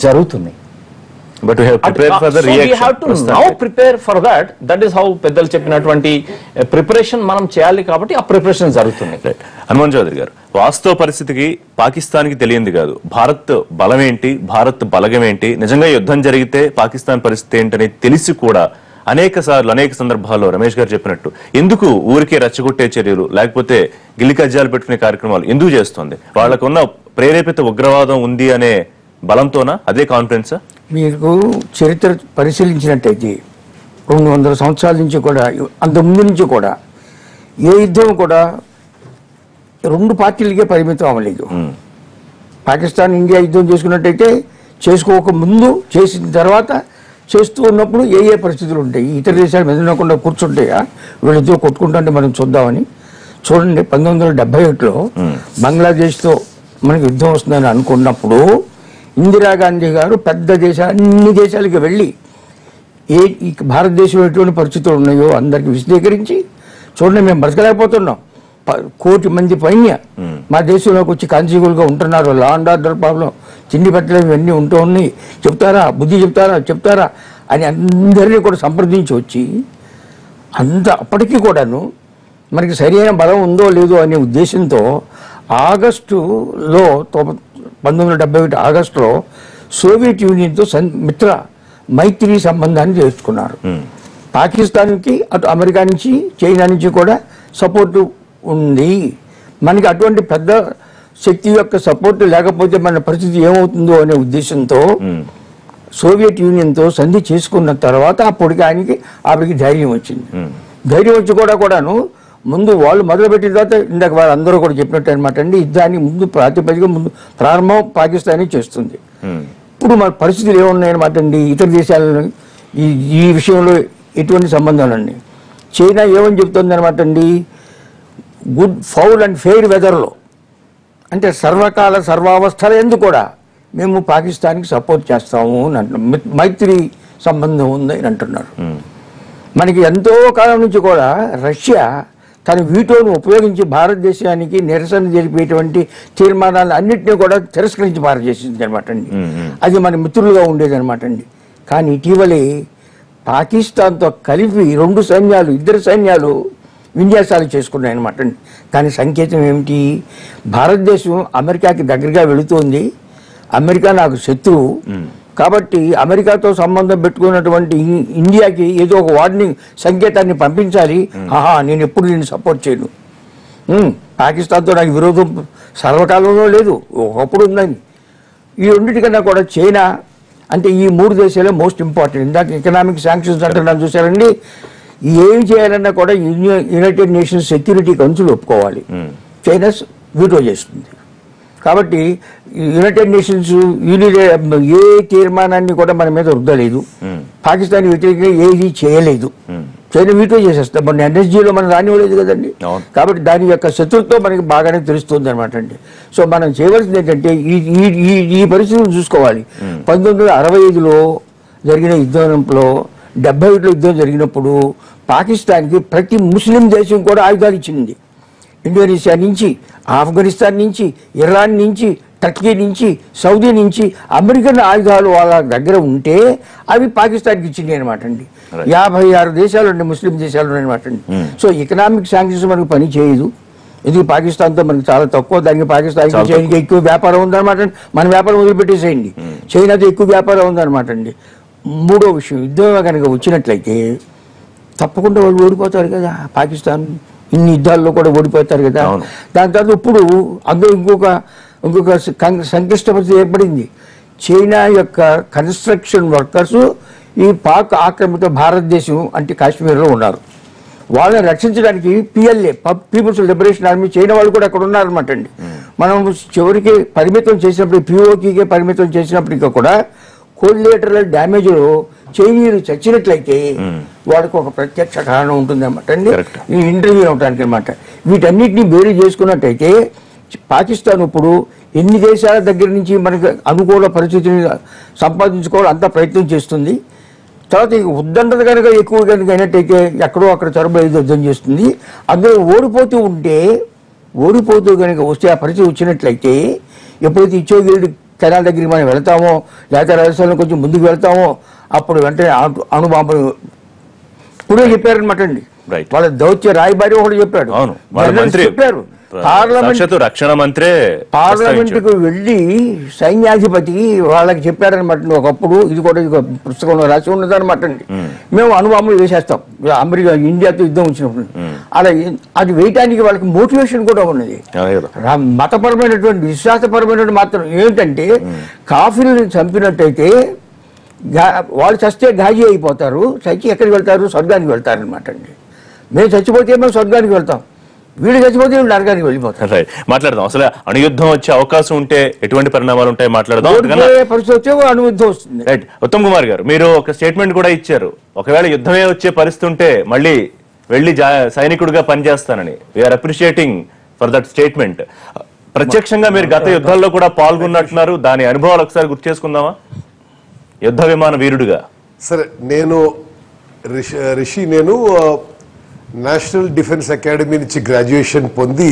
జరుగుతున్నాయి. But prepare for that. That is how పెద్దలు చెప్పినటువంటి ప్రిపరేషన్ మనం చేయాలి. కాబట్టి ఆ ప్రిపరేషన్ జరుగుతుంది. హనుమాన్ చౌదరి గారు, వాస్తవ పరిస్థితికి పాకిస్తాన్ కి తెలియంది కాదు, భారత్ బలం ఏంటి, భారత్ బలగం ఏంటి, నిజంగా యుద్ధం జరిగితే పాకిస్తాన్ పరిస్థితి ఏంటని తెలిసి కూడా అనేక సార్లు అనేక సందర్భాల్లో రమేష్ గారు చెప్పినట్టు ఎందుకు ఊరికే రెచ్చగొట్టే చర్యలు లేకపోతే గిల్లికజ్జాలు పెట్టుకునే కార్యక్రమాలు ఎందుకు చేస్తుంది? వాళ్ళకున్న ప్రేరేపిత ఉగ్రవాదం ఉంది అనే బలంతోనా, అదే కాన్ఫిడెన్సా? మీకు చరిత్ర పరిశీలించినట్టయితే 200 సంవత్సరాల నుంచి కూడా, అంతకుముందు నుంచి కూడా ఏ యుద్ధం కూడా 2 పార్టీలకే పరిమితం అవ్వలేదు. పాకిస్తాన్ ఇండియా యుద్ధం చేసుకున్నట్టయితే చేసుకోక ముందు, చేసిన తర్వాత, చేస్తూ ఉన్నప్పుడు ఏ పరిస్థితులు ఉంటాయి, ఇతర దేశాలు మెదనకుండా కూర్చుంటాయా, వీళ్ళిద్దరూ కొట్టుకుంటుంటే మనం చూద్దామని. చూడండి, 1978లో బంగ్లాదేశ్తో మనకి యుద్ధం వస్తుందని అనుకున్నప్పుడు ఇందిరాగాంధీ గారు పెద్ద అన్ని దేశాలకి వెళ్ళి ఈ భారతదేశంలో ఎటువంటి పరిస్థితులు ఉన్నాయో అందరికి విశదీకరించి, చూడండి మేము బ్రతకలేకపోతున్నాం, 1 కోటి మంది పైన మా దేశంలోకి వచ్చి కాన్సిక్యూల్గా ఉంటున్నారు, లా అండ్ ఆర్డర్ ప్రాబ్లం, తిండి పెట్టడం ఇవన్నీ ఉంటూ ఉన్నాయి, బుద్ధి చెప్తారా అని అందరినీ కూడా సంప్రదించి వచ్చి, అప్పటికీ కూడాను మనకి సరైన బలం ఉందో లేదో అనే ఉద్దేశంతో ఆగస్టులో 1971 ఆగస్టులో సోవియట్ యూనియన్తో మిత్ర మైత్రి సంబంధాన్ని చేసుకున్నారు. పాకిస్తాన్కి అటు అమెరికా నుంచి, చైనా నుంచి కూడా సపోర్టు ఉంది. మనకి అటువంటి పెద్ద శక్తి యొక్క సపోర్ట్ లేకపోతే మన పరిస్థితి ఏమవుతుందో అనే ఉద్దేశంతో సోవియట్ యూనియన్తో సంధి చేసుకున్న తర్వాత అప్పటికి ఆవిడకి ధైర్యం వచ్చింది. ధైర్యం వచ్చి కూడాను ముందు వాళ్ళు మొదలుపెట్టిన తర్వాత, ఇందాక వాళ్ళందరూ కూడా చెప్పినట్టు అనమాట అండి, యుద్ధాన్ని ముందు ప్రారంభం పాకిస్తానే చేస్తుంది. ఇప్పుడు మన పరిస్థితులు ఏమున్నాయన్నమాట అండి, ఇతర దేశాలలో ఈ విషయంలో ఎటువంటి సంబంధాలండి. చైనా ఏమని చెప్తుంది అనమాట అండి, గుడ్ ఫౌల్ అండ్ ఫెయిర్ వెదర్లో, అంటే సర్వకాల సర్వావస్థల ఎందుకు కూడా మేము పాకిస్తాన్కి సపోర్ట్ చేస్తాము అని అంటున్నాం, మైత్రి సంబంధం ఉందని అంటున్నారు. మనకి ఎంతో కాలం నుంచి కూడా రష్యా తన వీటోను ఉపయోగించి భారతదేశానికి నిరసన జరిపేటువంటి తీర్మానాలు అన్నింటినీ కూడా తిరస్కరించి పారజేసింది అనమాట అండి. అది మన మిత్రులుగా ఉండేది అనమాట అండి. కానీ ఇటీవలే పాకిస్తాన్తో కలిపి ఇద్దరు సైన్యాలు విన్యాసాలు చేసుకున్నాయి అనమాట అండి. దాని సంకేతం ఏమిటి? భారతదేశం అమెరికాకి దగ్గరగా వెళుతోంది, అమెరికా నాకు శత్రువు కాబట్టి అమెరికాతో సంబంధం పెట్టుకున్నటువంటి ఇండియాకి ఏదో ఒక వార్నింగ్ సంకేతాన్ని పంపించాలి. నేను ఎప్పుడు నేను సపోర్ట్ చేయను, పాకిస్తాన్తో నాకు విరోధం సర్వకాలంలో లేదు, ఒకప్పుడు ఉందని. ఈ రెండింటికన్నా కూడా చైనా అంటే ఈ 3 దేశాలే మోస్ట్ ఇంపార్టెంట్. ఇందాక ఎకనామిక్ శాంక్షన్స్ అంటున్నాను చూసారండి. ఏం చేయాలన్నా కూడా యునైటెడ్ నేషన్స్ సెక్యూరిటీ కౌన్సిల్ ఒప్పుకోవాలి, చైనా వీటో చేస్తుంది. కాబట్టి యునైటెడ్ నేషన్స్ ఏ తీర్మానాన్ని కూడా మన మీద రుద్దలేదు, పాకిస్తాన్ వ్యతిరేకంగా ఏది చేయలేదు, చైనా వీటో చేసేస్తాం. మన ఎన్ఎస్జీలో మనం రానివ్వలేదు కదండి. కాబట్టి దాని యొక్క శత్రుత్వం మనకి బాగానే తెలుస్తుంది అనమాట అండి. సో మనం చేయవలసింది ఏంటంటే ఈ పరిస్థితిని చూసుకోవాలి. 1965లో జరిగిన యుద్ధంలో 71లో యుద్ధం జరిగినప్పుడు పాకిస్తాన్కి ప్రతి ముస్లిం దేశం కూడా ఆయుధాలు ఇచ్చింది. ఇండోనేషియా నుంచి, ఆఫ్ఘనిస్తాన్ నుంచి, ఇరాన్ నుంచి, టర్కీ నుంచి, సౌదీ నుంచి అమెరికన్ ఆయుధాలు వాళ్ళ దగ్గర ఉంటే అవి పాకిస్తాన్కి ఇచ్చింది అనమాట అండి. 56 దేశాలు ఉండే ముస్లిం దేశాలు అనమాట అండి. సో ఎకనామిక్ శాంక్షన్స్ మనకు పని చేయదు. ఇది పాకిస్తాన్తో మనకి చాలా తక్కువ, దానికి పాకిస్తాన్కి చైనాకి ఎక్కువ వ్యాపారం ఉందన్నమాట. మన వ్యాపారం వదిలిపెట్టేసేయండి, చైనాతో ఎక్కువ వ్యాపారం ఉందన్నమాట అండి. మూడో విషయం, యుద్ధం కనుక వచ్చినట్లయితే తప్పకుండా వాళ్ళు ఓడిపోతారు కదా. పాకిస్తాన్ ఇన్ని యుద్ధాల్లో కూడా ఓడిపోతారు కదా. దాని తర్వాత ఇప్పుడు అందులో ఇంకొక సంక్లిష్ట పరిస్థితి ఏర్పడింది. చైనా యొక్క కన్స్ట్రక్షన్ వర్కర్స్ ఈ పాక్ ఆక్రమిత భారతదేశం అంటే కాశ్మీర్లో ఉన్నారు. వాళ్ళని రక్షించడానికి PLA People's Liberation Army China వాళ్ళు కూడా అక్కడ ఉన్నారనమాట అండి. మనం చివరికి పరిమితం చేసినప్పుడు POKకే పరిమితం చేసినప్పటికీ కూడా కోలిలేటరల్ డ్యామేజ్లో చైనీయులు చచ్చినట్లయితే వాడికి ఒక ప్రత్యక్ష కారణం ఉంటుంది అన్నమాట అండి, ఈ ఇంటర్వ్యూ అవడానికి అనమాట. వీటన్నిటిని బేరీ చేసుకున్నట్టయితే పాకిస్తాన్ ఇప్పుడు ఎన్ని దేశాల దగ్గర నుంచి మనకు అనుకూల పరిస్థితిని సంపాదించుకోవాలి అంత ప్రయత్నం చేస్తుంది. తర్వాత ఉద్దండత కనుక ఎక్కువ కనుక అయినట్టయితే ఎక్కడో అక్కడ చొరబడి యుద్ధం చేస్తుంది. అందులో ఓడిపోతూ కనుక వస్తే ఆ పరిస్థితి వచ్చినట్లయితే ఎప్పుడైతే ఇచ్చోగిరి కెనాల్ దగ్గరికి మనం వెళ్తామో లేకపోతే రాజస్థాన్లో కొంచెం ముందుకు వెళ్తామో అప్పుడు వెంటనే అణుబాంబులు ఇప్పుడే చెప్పారనమాట అండి. వాళ్ళ దౌత్య రాయబారి ఒకటి చెప్పాడు, చెప్పారు. పార్లమెంటుకు వెళ్ళి సైన్యాధిపతి వాళ్ళకి చెప్పారనమాట. ఒకప్పుడు ఇది కూడా పుస్తకంలో రాసి ఉన్నదనమాట అండి, మేము అణుబాంబులు వేసేస్తాం అమెరికా ఇండియాతో యుద్ధం వచ్చినప్పుడు. అలా అది వేయటానికి వాళ్ళకి మోటివేషన్ కూడా ఉన్నది. మతపరమైనటువంటి విశ్వాసపరమైనటువంటి మాత్రం ఏంటంటే కాఫీలను చంపినట్టయితే వాళ్ళు చస్తే గాజీ అయిపోతారు, చచ్చి ఎక్కడికి వెళ్తారు? స్వర్గానికి వెళ్తారనమాట అండి. మేము చచ్చిపోతే మేము స్వర్గానికి వెళ్తాం, వీళ్ళు చచ్చిపోతే వీళ్ళు నరకానికి వెళ్ళిపోతారు. మాట్లాడదాం. అసలు అణుయుద్ధం వచ్చే అవకాశం ఉంటే ఎటువంటి పరిణామాలు ఉంటాయి మాట్లాడదాం. పరిస్థితి వచ్చే అణుయుద్ధం వస్తుంది. రైట్. ఉత్తమ్ కుమార్ గారు, మీరు ఒక స్టేట్మెంట్ కూడా ఇచ్చారు, ఒకవేళ యుద్ధమే వచ్చే పరిస్థితి ఉంటే మళ్ళీ వెళ్ళి సైనికుడిగా పనిచేస్తానని. We're appreciating for that statement. ప్రత్యక్షంగా మీరు గత యుద్ధాల్లో కూడా పాల్గొన్నట్టున్నారు, దాని అనుభవాలు ఒకసారి గుర్తు చేసుకుందామా? యుద్ధ విమాన వీరుడుగా. సరే, నేను నేషనల్ డిఫెన్స్ అకాడమీ నుంచి గ్రాడ్యుయేషన్ పొంది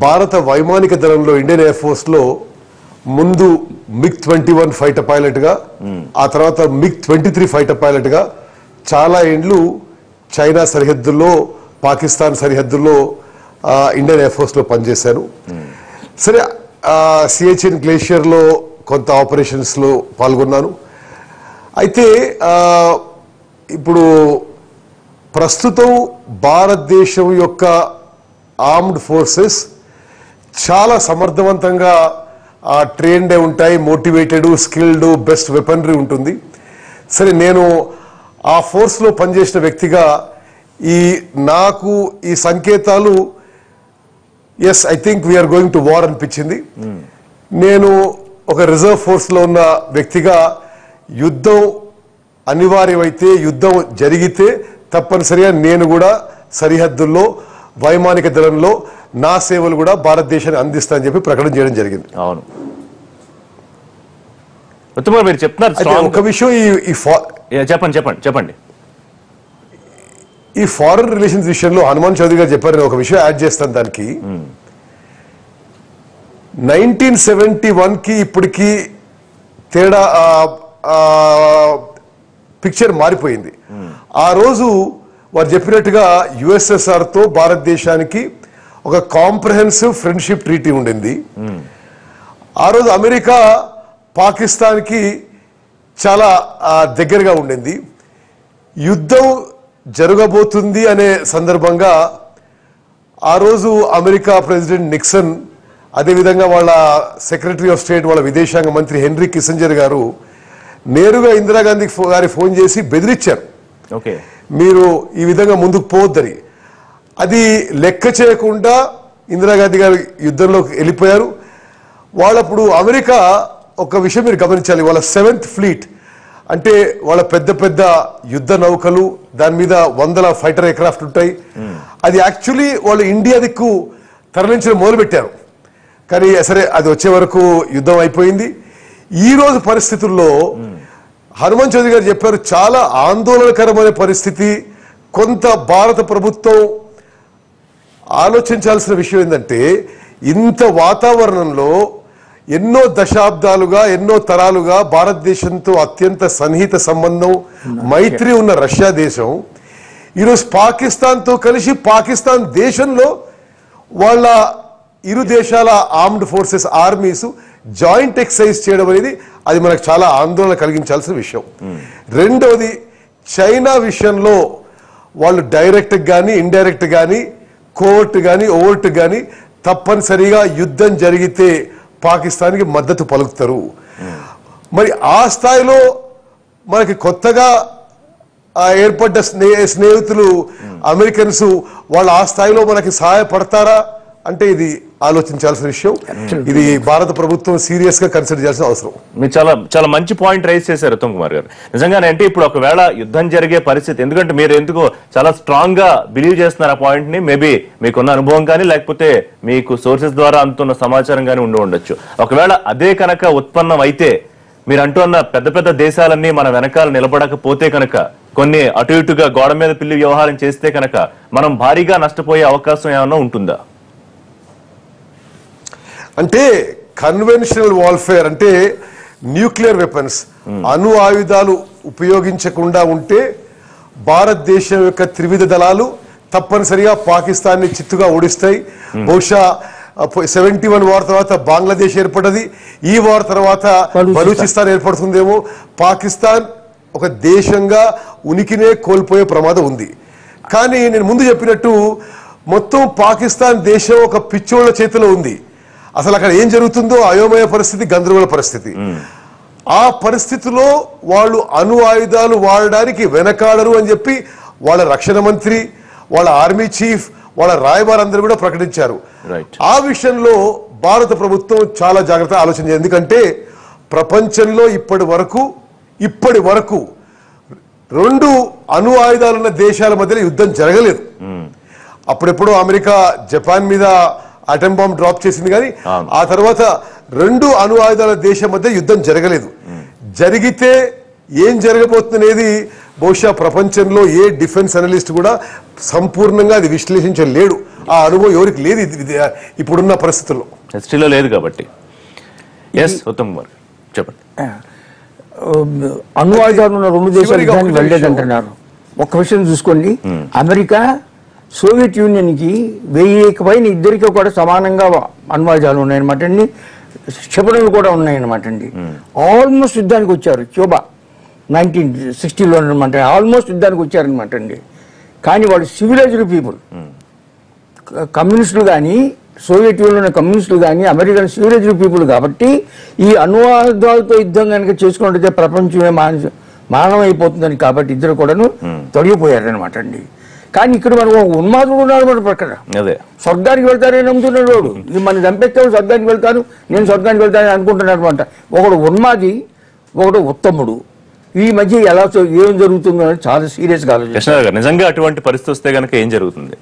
భారత వైమానిక దళంలో ఇండియన్ ఎయిర్ ఫోర్స్లో ముందు MiG-21 ఫైటర్ పైలట్గా, ఆ తర్వాత MiG-23 ఫైటర్ పైలట్గా చాలా ఏండ్లు చైనా సరిహద్దుల్లో, పాకిస్తాన్ సరిహద్దుల్లో ఇండియన్ ఎయిర్ ఫోర్స్లో పనిచేశాను. సరే, సియాచిన్ గ్లేషియర్లో కొంత ఆపరేషన్స్లో పాల్గొన్నాను. అయితే ఇప్పుడు ప్రస్తుతం భారతదేశం యొక్క ఆర్మ్డ్ ఫోర్సెస్ చాలా సమర్థవంతంగా ట్రైన్డ్ ఉంటాయి, మోటివేటెడ్, స్కిల్డ్, బెస్ట్ వెపనరీ ఉంటుంది. సరే, నేను ఆ ఫోర్స్లో పనిచేసిన వ్యక్తిగా నాకు ఈ సంకేతాలు as I think we're going to war అనిపించింది. నేను ఒక రిజర్వ్ ఫోర్స్లో ఉన్న వ్యక్తిగా యుద్ధం అనివార్యమైతే, యుద్ధం జరిగితే తప్పనిసరిగా నేను కూడా సరిహద్దుల్లో వైమానిక దళంలో నా సేవలు కూడా భారతదేశాన్ని అందిస్తానని చెప్పి ప్రకటన చేయడం జరిగింది. అవును, మీరు చెప్తున్నారు ఒక విషయం, చెప్పండి. ఈ ఫారెన్ రిలేషన్స్ విషయంలో హనుమాన్ చౌదరి గారు చెప్పారు, ఒక విషయం యాడ్ చేస్తాను దానికి. 1971కి ఇప్పటికి తేడా పిక్చర్ మారిపోయింది. ఆ రోజు వారు చెప్పినట్టుగా USSR తో భారతదేశానికి ఒక కాంప్రహెన్సివ్ ఫ్రెండ్షిప్ ట్రీటీ ఉండింది. ఆ రోజు అమెరికా పాకిస్తాన్కి చాలా దగ్గరగా ఉండింది. యుద్ధం జరగబోతుంది అనే సందర్భంగా ఆ రోజు అమెరికా ప్రెసిడెంట్ నిక్సన్, అదేవిధంగా వాళ్ళ సెక్రటరీ ఆఫ్ స్టేట్, వాళ్ళ విదేశాంగ మంత్రి హెన్రీ కిస్సింజర్ గారు నేరుగా ఇందిరాగాంధీ గారి ఫోన్ చేసి బెదిరించారు, మీరు ఈ విధంగా ముందుకు పోవద్దని. అది లెక్క చేయకుండా ఇందిరాగాంధీ గారు యుద్ధంలోకి వెళ్ళిపోయారు. వాళ్ళప్పుడు అమెరికా ఒక విషయం మీరు గమనించాలి, వాళ్ళ 7th ఫ్లీట్ అంటే వాళ్ళ పెద్ద పెద్ద యుద్ధ నౌకలు, దాని మీద 100 ఫైటర్ ఎయిర్క్రాఫ్ట్ ఉంటాయి. అది యాక్చువల్లీ వాళ్ళు ఇండియా దిక్కు తరలించడం మొదలుపెట్టారు. కానీ సరే అది వచ్చే వరకు యుద్ధం అయిపోయింది. ఈ రోజు పరిస్థితుల్లో హనుమాన్ చౌదరి గారు చెప్పారు, చాలా ఆందోళనకరమైన పరిస్థితి. కొంత భారత ప్రభుత్వం ఆలోచించాల్సిన విషయం ఏంటంటే, ఇంత వాతావరణంలో ఎన్నో దశాబ్దాలుగా, ఎన్నో తరాలుగా భారతదేశంతో అత్యంత సన్నిహిత సంబంధం, మైత్రి ఉన్న రష్యా దేశం ఈరోజు పాకిస్తాన్తో కలిసి పాకిస్తాన్ దేశంలో వాళ్ళ ఇరు దేశాల armed forces armies joint exercise చేయడం అనేది అది మనకు చాలా ఆందోళన కలిగించాల్సిన విషయం. రెండవది, చైనా విషయంలో వాళ్ళు డైరెక్ట్ కానీ ఇండైరెక్ట్ కానీ కోర్ట్ కానీ ఓవర్ట్ కానీ తప్పనిసరిగా యుద్ధం జరిగితే పాకిస్తాన్కి మద్దతు పలుకుతారు. మరి ఆ స్థాయిలో మనకి కొత్తగా ఏర్పడ్డ స్నేహితులు అమెరికన్స్ వాళ్ళు ఆ స్థాయిలో మనకి సహాయపడతారా అంటే ఇది ఆలోచించాల్సిన విషయం. ఇది భారత ప్రభుత్వం సీరియస్ గా కన్సిడర్ చేయాల్సిన అవసరం. మీరు చాలా చాలా మంచి పాయింట్ రైజ్ చేశారు ఉత్తమ్ కుమార్ గారు. నిజంగానే అంటే ఇప్పుడు ఒకవేళ యుద్ధం జరిగే పరిస్థితి, ఎందుకంటే మీరు ఎందుకో చాలా స్ట్రాంగ్ గా బిలీవ్ చేస్తున్నారు ఆ పాయింట్ ని, మేబీ మీకున్న అనుభవం కానీ లేకపోతే మీకు సోర్సెస్ ద్వారా అందుతున్న సమాచారం కానీ ఉండి ఉండొచ్చు. ఒకవేళ అదే కనుక ఉత్పన్నం అయితే, మీరు అంటున్న పెద్ద పెద్ద దేశాలన్నీ మన వెనకాల నిలబడకపోతే కనుక, కొన్ని అటు ఇటుగా గోడ మీద పిల్లి వ్యవహారం చేస్తే కనుక మనం భారీగా నష్టపోయే అవకాశం ఏమన్నా ఉంటుందా? అంటే కన్వెన్షనల్ వార్ఫేర్ అంటే న్యూక్లియర్ వెపన్స్, అణు ఆయుధాలు ఉపయోగించకుండా ఉంటే భారతదేశం యొక్క త్రివిధ దళాలు తప్పనిసరిగా పాకిస్తాన్ ని చిత్తుగా ఓడిస్తాయి. బహుశా 71 వార్ తర్వాత బంగ్లాదేశ్ ఏర్పడ్డది, ఈ వార్ తర్వాత బలూచిస్తాన్ ఏర్పడుతుందేమో. పాకిస్తాన్ ఒక దేశంగా ఉనికినే కోల్పోయే ప్రమాదం ఉంది. కానీ నేను ముందు చెప్పినట్టు మొత్తం పాకిస్తాన్ దేశం ఒక పిచ్చోళ్ల చేతిలో ఉంది. అసలు అక్కడ ఏం జరుగుతుందో అయోమయ పరిస్థితి, గందరగోళ పరిస్థితి. ఆ పరిస్థితిలో వాళ్ళు అణు ఆయుధాలు వాడడానికి వెనకాడరు అని చెప్పి వాళ్ళ రక్షణ మంత్రి, వాళ్ళ ఆర్మీ చీఫ్, వాళ్ళ రాయబారందరూ కూడా ప్రకటించారు. ఆ విషయంలో భారత ప్రభుత్వం చాలా జాగ్రత్త ఆలోచన, ఎందుకంటే ప్రపంచంలో ఇప్పటి వరకు 2 అణు ఆయుధాలున్న దేశాల మధ్య యుద్ధం జరగలేదు. అప్పుడెప్పుడు అమెరికా జపాన్ మీద అటమ్ బాంబ్ డ్రాప్ చేసింది, కానీ ఆ తర్వాత 2 అణు ఆయుధాల దేశం మధ్య యుద్ధం జరగలేదు. జరిగితే ఏం జరగబోతుందనేది బహుశా ప్రపంచంలో ఏ డిఫెన్స్ అనలిస్ట్ కూడా సంపూర్ణంగా అది విశ్లేషించలేడు. ఆ అనుభవం ఎవరికి లేదు ఇప్పుడున్న పరిస్థితుల్లో. హిస్టరీలో లేదు కాబట్టి. ఉత్తమ్ కుమార్ చెప్పండి. అణు ఆయుధాలు ఉన్న 2 దేశాలు వెళ్ళలేదంటున్నారు. ఒక్క విషయం చూసుకోండి, అమెరికా సోవియట్ యూనియన్ కి 1000కి పైన ఇద్దరికి కూడా సమానంగా అణ్వాయుధాలు ఉన్నాయన్నమాట అండి, క్షిపణులు కూడా ఉన్నాయన్నమాట అండి. ఆల్మోస్ట్ యుద్ధానికి వచ్చారు. క్యూబా 1960లో అనమాట, ఆల్మోస్ట్ యుద్ధానికి వచ్చారనమాట అండి. కానీ వాళ్ళు సివిలైజ్డ్ పీపుల్, కమ్యూనిస్టులు కానీ సోవియట్ యూనియన్ కమ్యూనిస్టులు కానీ అమెరికన్ సివిలైజ్డ్ పీపుల్ కాబట్టి ఈ అణ్వాయుధాలతో యుద్ధం కనుక చేసుకున్నట్టయితే ప్రపంచమే మానవం అయిపోతుందని కాబట్టి ఇద్దరు కూడాను తొలగిపోయారనమాట అండి. కానీ ఇక్కడ మనం ఉన్మాదుడు ఉన్నాడు మన ప్రక్కన, స్వర్గానికి వెళ్తారని నమ్ముతున్నాడు వాడు. ఇది మన చంపేస్తాడు, స్వర్గానికి వెళ్తాను, నేను స్వర్గానికి వెళ్తానని అనుకుంటున్నాడు అనమాట. ఒకడు ఉన్మాది, ఒకడు ఉత్తముడు. ఈ మధ్య ఏం జరుగుతుందో అని చాలా సీరియస్ గా ఆలోచించారు. నిజంగా అటువంటి పరిస్థితి వస్తే కనుక ఏం జరుగుతుంది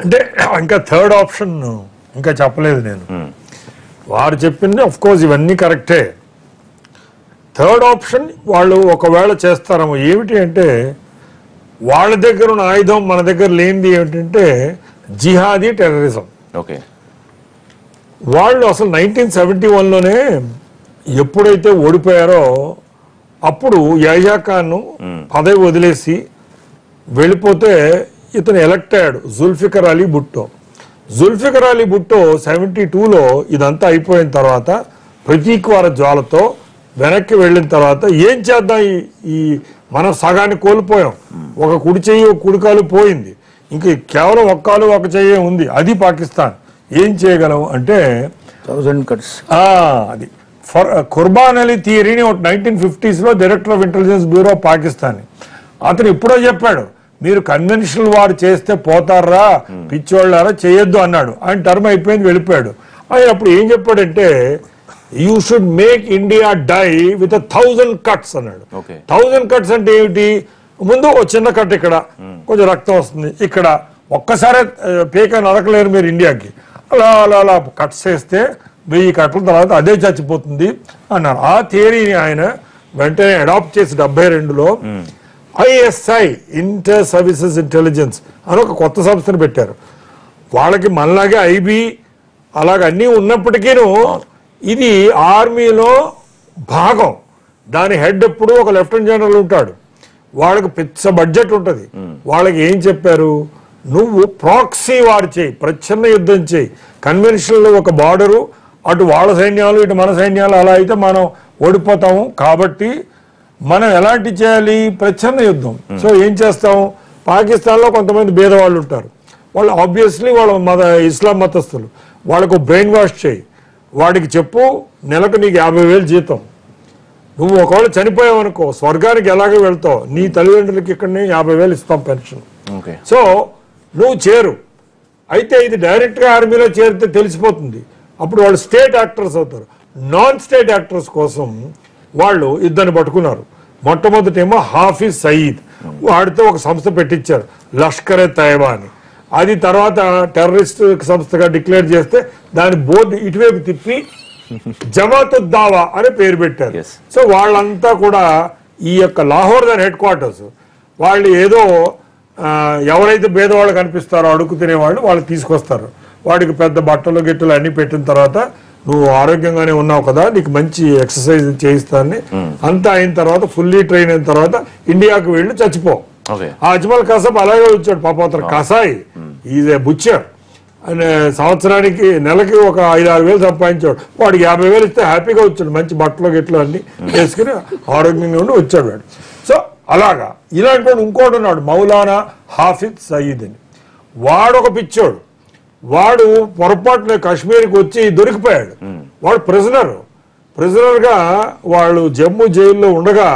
అంటే ఇంకా థర్డ్ ఆప్షన్ ఇంకా చెప్పలేదు నేను. వారు చెప్పింది ఆఫ్ కోర్స్ ఇవన్నీ కరెక్టే. థర్డ్ ఆప్షన్ వాళ్ళు ఒకవేళ చేస్తారేమో, ఏమిటి అంటే వాళ్ళ దగ్గర ఉన్న ఆయుధం మన దగ్గర లేనిది ఏమిటంటే జిహాదీ టెర్రరిజం. ఓకే, వాళ్ళు అసలు 1971లోనే ఎప్పుడైతే ఓడిపోయారో అప్పుడు యహ్యా ఖాన్ పదవి వదిలేసి వెళ్ళిపోతే ఇతను ఎలక్ట్ అయ్యాడు జుల్ఫికర్ అలీ భుట్టో. జుల్ఫికర్ అలీ భుట్టో 72లో ఇదంతా అయిపోయిన తర్వాత ప్రతీకార జ్వాలతో వెనక్కి వెళ్ళిన తర్వాత ఏం చేద్దాం, ఈ మనం సగాన్ని కోల్పోయాం, ఒక కుడి చెయ్యి ఒక కుడికాలు పోయింది, ఇంక కేవలం ఒక్క కాలు ఒక చెయ్యి ఉంది, అది పాకిస్తాన్, ఏం చేయగలం అంటే 1000 cuts. అది ఖుర్బాన్ అలీ థియరీని 1950s director of intelligence bureau Pakistan అతను ఎప్పుడో చెప్పాడు, మీరు కన్వెన్షనల్ వార్ చేస్తే పోతారా పిచ్చోళ్ళారా చేయొద్దు అన్నాడు. ఆయన టర్మ్ అయిపోయింది, వెళ్ళిపోయాడు. ఆయన అప్పుడు ఏం చెప్పాడంటే you should make India die with 1000 cuts అన్నాడు. 1000 cuts అంటే ఏమిటి, ముందు ఒక చిన్న కట్ ఇక్కడ కొంచెం రక్తం వస్తుంది, ఇక్కడ ఒక్కసారి పేక నరకలేరు మీరు ఇండియాకి, అలా అలా అలా కట్స్ వేస్తే 1000 కట్ల తర్వాత అదే చచ్చిపోతుంది అన్నారు. ఆ థియరీని ఆయన వెంటనే అడాప్ట్ చేసి 72లో ISI ఇంటర్ సర్వీసెస్ ఇంటెలిజెన్స్ అని ఒక కొత్త సంస్థను పెట్టారు. వాళ్ళకి మనలాగే ఐబీ అలాగ అన్నీ ఉన్నప్పటికీను ఇది ఆర్మీలో భాగం. దాని హెడ్ ఎప్పుడు ఒక లెఫ్టినెంట్ జనరల్ ఉంటాడు, వాళ్ళకి పెద్ద బడ్జెట్ ఉంటుంది. వాళ్ళకి ఏం చెప్పారు, నువ్వు ప్రాక్సీ వార్ చేయి, ప్రచ్ఛన్న యుద్ధం చేయి, కన్వెన్షనల్ ఒక బార్డరు, అటు వాళ్ళ సైన్యాలు ఇటు మన సైన్యాలు, అలా అయితే మనం ఓడిపోతాము, కాబట్టి మనం ఎలాంటి చేయాలి, ప్రచ్ఛన్న యుద్ధం. సో ఏం చేస్తాం, పాకిస్తాన్లో కొంతమంది భేదవాళ్ళు ఉంటారు, వాళ్ళు ఆబ్వియస్లీ వాళ్ళ ఇస్లాం మతస్థులు, వాళ్ళకు బ్రెయిన్ వాష్ చేయి, వాడికి చెప్పు నెలకు నీకు 50,000 జీతం, నువ్వు ఒకవేళ చనిపోయావు అనుకో స్వర్గానికి ఎలాగో వెళ్తావు, నీ తల్లిదండ్రులకి ఇక్కడనే 50,000 ఇస్తాం పెన్షన్. సో నువ్వు చేరు. అయితే ఇది డైరెక్ట్గా ఆర్మీలో చేరితే తెలిసిపోతుంది, అప్పుడు వాళ్ళు స్టేట్ యాక్టర్స్ అవుతారు. నాన్ స్టేట్ యాక్టర్స్ కోసం వాళ్ళు ఇద్దరిని పట్టుకున్నారు. మొట్టమొదటేమో హాఫీజ్ సయీద్, వాడితో ఒక సంస్థ పెట్టించారు లష్కరే తైబా అని. అది తర్వాత టెర్రరిస్ట్ సంస్థగా డిక్లేర్ చేస్తే దాని బోర్డు ఇటువైపు తిప్పి జమాతుద్దావా అని పేరు పెట్టారు. సో వాళ్ళంతా కూడా ఈ యొక్క లాహోర్ దాని హెడ్ క్వార్టర్స్, వాళ్ళు ఏదో ఎవరైతే పేదవాళ్ళు కనిపిస్తారో అడుగు తినేవాళ్ళు వాళ్ళు తీసుకొస్తారు, వాడికి పెద్ద బట్టలు గిట్టలు అన్ని పెట్టిన తర్వాత నువ్వు ఆరోగ్యంగానే ఉన్నావు కదా, నీకు మంచి ఎక్సర్సైజ్ చేయిస్తానని అంతా అయిన తర్వాత ఫుల్లీ ట్రైన్ అయిన తర్వాత ఇండియాకు వెళ్ళి చచ్చిపో. ఆ అజ్మల్ కసాబ్ అలాగే వచ్చాడు, పాపం అతను కసాయి, ఈజ్ ఏ బుచ్చర్, సంవత్సరానికి నెలకి ఒక 5-6 వేలు సంపాదించాడు. వాడికి 50,000 ఇస్తే హ్యాపీగా వచ్చాడు, మంచి బట్టలు గిట్లు అన్ని వేసుకుని ఆరోగ్యంగా ఉండి వచ్చాడు వాడు. సో అలాగా ఇలాంటి వాడు ఇంకోటి ఉన్నాడు మౌలానా హాఫిజ్ సయీద్ అని, వాడు ఒక పిచ్చోడు, వాడు పొరపాటున కాశ్మీర్కి వచ్చి దొరికిపోయాడు. వాడు ప్రిజనర్ గా వాళ్ళు జమ్మూ జైల్లో ఉండగా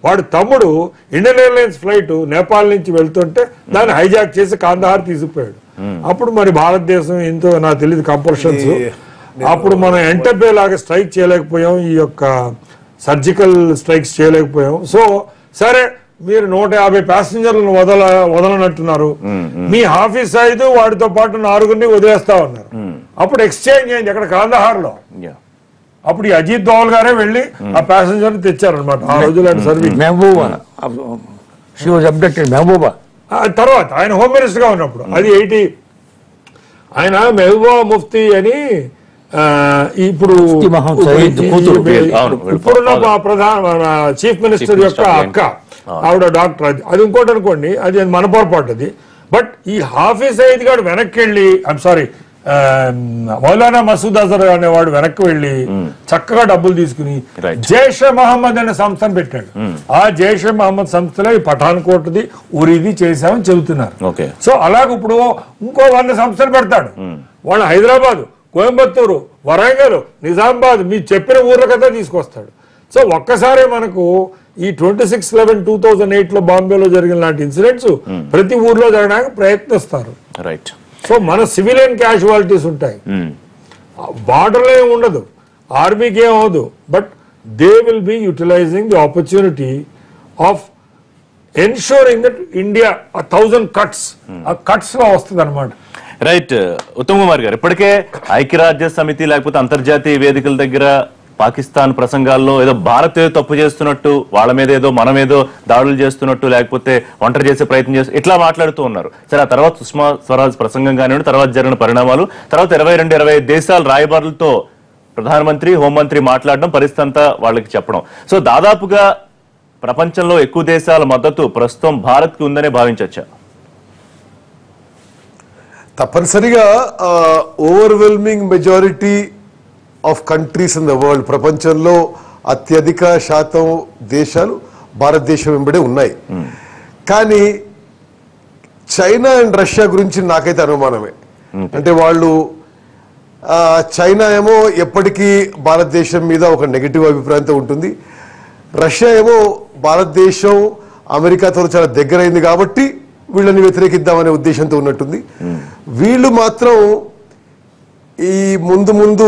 వాడి తమ్ముడు ఇండియన్ ఎయిర్లైన్స్ ఫ్లైట్ నేపాల్ నుంచి వెళ్తుంటే దాన్ని హైజాక్ చేసి కాందహార్ తీసుకుపోయాడు. అప్పుడు మరి భారతదేశం ఎంతో నాకు తెలియదు కంపల్షన్స్, అప్పుడు మనం ఎంటర్బే లాగా స్ట్రైక్ చేయలేకపోయాం, ఈ యొక్క సర్జికల్ స్ట్రైక్స్ చేయలేకపోయాం. సో సరే మీరు 150 ప్యాసింజర్లను వదలనట్టున్నారు, మీ హాఫీజ్ సయీద్ వాడితో పాటు 4గురిని వదిలేస్తా ఉన్నారు. అప్పుడు ఎక్స్చేంజ్ అయింది అక్కడ కాందహార్లో. అప్పుడు ఈ అజిత్ దోవల్ గారే వెళ్ళి ఆ ప్యాసింజర్ తెచ్చారనమాట ఆ రోజుల్లో సర్వీస్. మెహబూబా మెహబూబా తర్వాత ఆయన హోమ్ మినిస్టర్ గా ఉన్నప్పుడు, అది 80 ఆయన మెహబూబా ముఫ్తీ అని ఇప్పుడు ఇప్పుడున్న ప్రధాన చీఫ్ మినిస్టర్ యొక్క అక్క, ఆవిడ డాక్టర్. అది ఇంకోటి అనుకోండి, అది మన పొరపాటు అది. బట్ ఈ హాఫీజ్ సయీద్ గారు వెనక్కి వెళ్ళి, ఐఎమ్ సారీ మౌలానా మసూద్ అజర్ అనేవాడు వెనక్కి వెళ్ళి చక్కగా డబ్బులు తీసుకుని జైషే మహమ్మద్ అనే సంస్థను పెట్టాడు. ఆ జైషే మహమ్మద్ సంస్థలో ఈ పఠాన్కోట్ది ఉరిది చేశామని చెబుతున్నారు. సో అలాగే ఇప్పుడు ఇంకో 100 సంస్థలు పెడతాడు. వాళ్ళు హైదరాబాద్, కోయంబత్తూరు, వరంగల్, నిజామాబాద్ మీ చెప్పిన ఊర్ల కదా తీసుకొస్తాడు. సో ఒక్కసారి మనకు ఈ 26/11/2008 బాంబేలో జరిగిన లాంటి ఇన్సిడెంట్స్ ప్రతి ఊర్లో జరగడానికి ప్రయత్నిస్తారు. రైట్. సో మన సివిలియన్ క్యాజువాలిటీస్ ఉంటాయి, బార్డర్లో ఏమి ఉండదు, ఆర్మీకి ఏం అవదు, but they will be utilising the opportunity of ensuring that India 1000 cuts ఆ కట్స్ లో వస్తుంది అనమాట. రైట్. ఉత్తమ్ కుమార్ గారు, ఇప్పటికే ఐక్యరాజ్య సమితి లేకపోతే అంతర్జాతీయ వేదికల దగ్గర పాకిస్తాన్ ప్రసంగాల్లో ఏదో భారత్ ఏదో తప్పు చేస్తున్నట్టు, వాళ్ళ మీద ఏదో మనమేదో దాడులు చేస్తున్నట్టు, లేకపోతే ఒంటరి చేసే ప్రయత్నం చేస్తూ ఇట్లా మాట్లాడుతూ ఉన్నారు. సరే, ఆ తర్వాత సుష్మా స్వరాజ్ ప్రసంగం కానివ్వండి, తర్వాత జరిగిన పరిణామాలు, తర్వాత 22-25 దేశాల రాయబారులతో ప్రధానమంత్రి, హోంమంత్రి మాట్లాడడం, పరిస్థితి అంతా వాళ్ళకి చెప్పడం. సో దాదాపుగా ప్రపంచంలో ఎక్కువ దేశాల మద్దతు ప్రస్తుతం భారత్ కి ఉందనే భావించవచ్చా? తప్పనిసరిగా overwhelming majority of countries in the world, ప్రపంచంలో అత్యధిక శాతం దేశాలు భారతదేశం వెంబడే ఉన్నాయి. కానీ చైనా అండ్ రష్యా గురించి నాకైతే అనుమానమే. అంటే వాళ్ళు చైనా ఏమో ఎప్పటికీ భారతదేశం మీద ఒక నెగిటివ్ అభిప్రాయంతో ఉంటుంది. రష్యా ఏమో భారతదేశం అమెరికాతో చాలా దగ్గరైంది కాబట్టి వీళ్ళని వ్యతిరేకిద్దామనే ఉద్దేశంతో ఉన్నట్టుంది. వీళ్ళు మాత్రం ఈ ముందు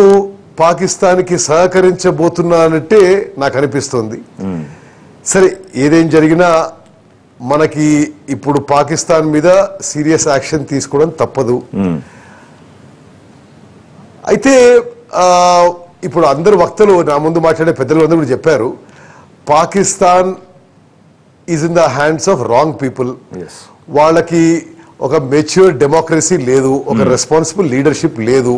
పాకిస్తాన్కి సహకరించబోతున్నానంటే నాకు అనిపిస్తుంది. సరే, ఏదేం జరిగినా మనకి ఇప్పుడు పాకిస్తాన్ మీద సీరియస్ యాక్షన్ తీసుకోవడం తప్పదు. అయితే ఇప్పుడు అందరు వక్తలు, నా ముందు మాట్లాడే పెద్దలు అందరూ కూడా చెప్పారు, Pakistan is in the hands of wrong people. వాళ్ళకి ఒక మెచ్యూర్ డెమోక్రసీ లేదు, ఒక రెస్పాన్సిబుల్ లీడర్షిప్ లేదు.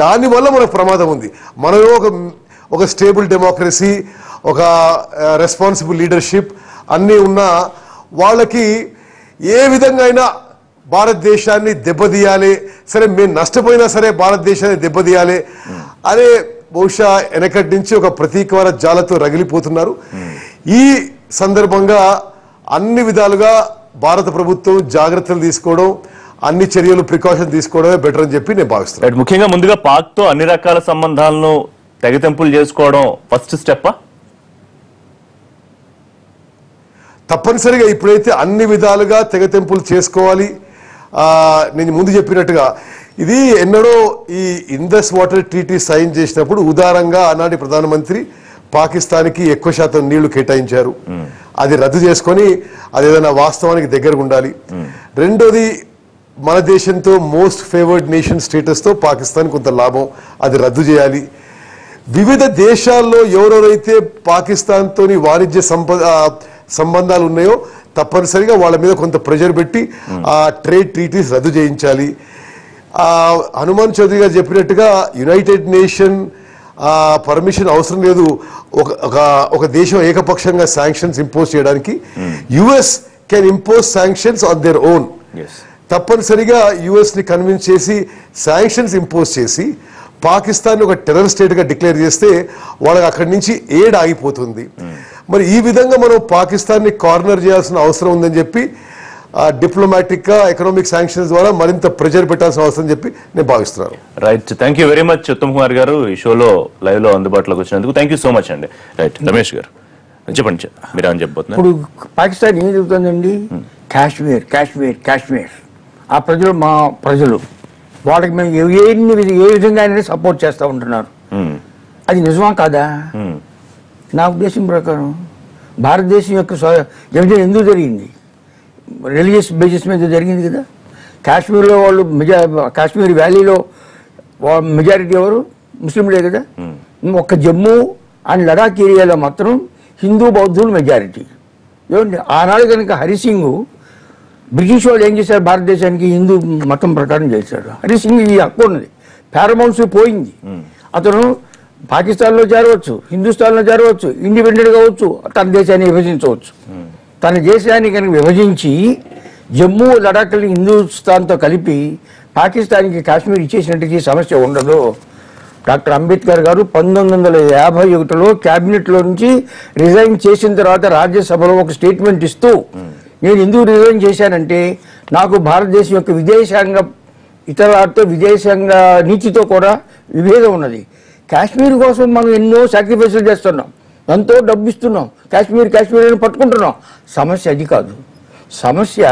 దానివల్ల మనకు ప్రమాదం ఉంది. మనలో ఒక స్టేబుల్ డెమోక్రసీ, ఒక రెస్పాన్సిబుల్ లీడర్షిప్ అన్నీ ఉన్నా వాళ్ళకి ఏ విధంగా అయినా భారతదేశాన్ని దెబ్బతీయాలి, సరే మేము నష్టపోయినా సరే భారతదేశాన్ని దెబ్బతీయాలి అనే బహుశా వెనకటి నుంచి ఒక ప్రతీకార జాలతో రగిలిపోతున్నారు. ఈ సందర్భంగా అన్ని విధాలుగా భారత ప్రభుత్వం జాగ్రత్తలు తీసుకోవడం, అన్ని చర్యలు ప్రికాషన్ తీసుకోవడమే బెటర్ అని చెప్పి నేను భావిస్తున్నాను. ముఖ్యంగా ముందుగా పాక్ తో అన్ని రకాల సంబంధాలను తెగతెంపులు చేసుకోవడం ఫస్ట్ స్టెప్. తప్పనిసరిగా ఇప్పుడైతే అన్ని విధాలుగా తెగతెంపులు చేసుకోవాలి. నేను ముందు చెప్పినట్టుగా ఇది ఎన్నడో ఈ ఇండస్ వాటర్ ట్రీటీ సైన్ చేసినప్పుడు ఉదారంగా ఆనాటి ప్రధానమంత్రి పాకిస్తాన్కి ఎక్కువ శాతం నీళ్లు కేటాయించారు. అది రద్దు చేసుకొని అది ఏదైనా వాస్తవానికి దగ్గరగా ఉండాలి. రెండోది, మన దేశంతో మోస్ట్ ఫేవర్డ్ నేషన్ స్టేటస్ తో పాకిస్తాన్ కొంత లాభం, అది రద్దు చేయాలి. వివిధ దేశాల్లో ఎవరెవరైతే పాకిస్తాన్ తోని వాణిజ్య సంబంధాలు ఉన్నాయో తప్పనిసరిగా వాళ్ళ మీద కొంత ప్రెషర్ పెట్టి ఆ ట్రేడ్ ట్రీటీస్ రద్దు చేయించాలి. హనుమాన్ చౌదరి గారు చెప్పినట్టుగా యునైటెడ్ నేషన్ పర్మిషన్ అవసరం లేదు ఒక దేశం ఏకపక్షంగా శాంక్షన్స్ ఇంపోజ్ చేయడానికి. US can impose sanctions on their own. తప్పనిసరిగా యుఎస్ ని కన్విన్స్ చేసి శాంక్షన్స్ ఇంపోజ్ చేసి పాకిస్తాన్ ఒక టెర్రర్ స్టేట్ గా డిక్లేర్ చేస్తే వాళ్ళకి అక్కడి నుంచి ఎయిడ్ ఆగిపోతుంది. మరి ఈ విధంగా మనం పాకిస్తాన్ ని కార్నర్ చేయాల్సిన అవసరం ఉందని చెప్పి డిప్లొమాటిక్ గా ఎకనామిక్ శాంక్షన్స్ ద్వారా మరింత ప్రెషర్ పెట్టాల్సిన అవసరం చెప్పి నేను భావిస్తున్నాను. Right, thank you very much Uttam Kumar గారు, ఈ షోలో లైవ్ లో అందుబాటులోకి వచ్చినందుకు థ్యాంక్ యూ సో మచ్ అండి. రైట్, రమేష్ గారు చెప్పండి, మీరు అని చెప్పబోతున్నారు. ఇప్పుడు పాకిస్తాన్ ఏం చెబుతుందండి, కాశ్మీర్ కాశ్మీర్ కాశ్మీర్, ఆ ప్రజలు మా ప్రజలు, వాళ్ళకి మేము ఏ విధంగా అయినా సపోర్ట్ చేస్తూ ఉంటున్నారు. అది నిజమా కాదా? నా ఉద్దేశం ప్రకారం భారతదేశం యొక్క విభజన ఎందుకు జరిగింది? రిలీజియస్ బేసిస్ మీద జరిగింది కదా. కాశ్మీర్లో వాళ్ళు కాశ్మీర్ వ్యాలీలో మెజారిటీ ఎవరు? ముస్లింలే కదా. ఒక్క జమ్మూ అండ్ లడాక్ ఏరియాలో మాత్రం హిందూ బౌద్ధులు మెజారిటీ. ఏమండి, ఆనాడు కనుక హరిసింగ్ బ్రిటిష్ వాళ్ళు ఏం చేశారు, భారతదేశానికి హిందూ మతం ప్రకారం చేశాడు. హరిసింగ్ ఈ హక్కు ఉన్నది, పారమౌంట్స్ పోయింది. అతను పాకిస్తాన్లో చేరవచ్చు, హిందుస్థాన్లో చేరవచ్చు, ఇండిపెండెంట్ కావచ్చు, తన దేశాన్ని విభజించవచ్చు. తన దేశాన్ని కనుక విభజించి జమ్మూ లడాఖ్ని హిందుస్థాన్తో కలిపి పాకిస్తాన్కి కాశ్మీర్ ఇచ్చేసినట్టుగా సమస్య ఉండదు. డాక్టర్ అంబేద్కర్ గారు 1951లో క్యాబినెట్లో నుంచి రిజైన్ చేసిన తర్వాత రాజ్యసభలో ఒక స్టేట్మెంట్ ఇస్తూ, నేను ఎందుకు రిజైన్ చేశానంటే నాకు భారతదేశం యొక్క ఇతరులతో విదేశాంగ నీతితో కూడా విభేదం ఉన్నది. కాశ్మీర్ కోసం మనం ఎన్నో సాక్రిఫైసులు చేస్తున్నాం, ఎంతో డబ్బు ఇస్తున్నాం, కాశ్మీర్ అని పట్టుకుంటున్నాం. సమస్య అది కాదు. సమస్య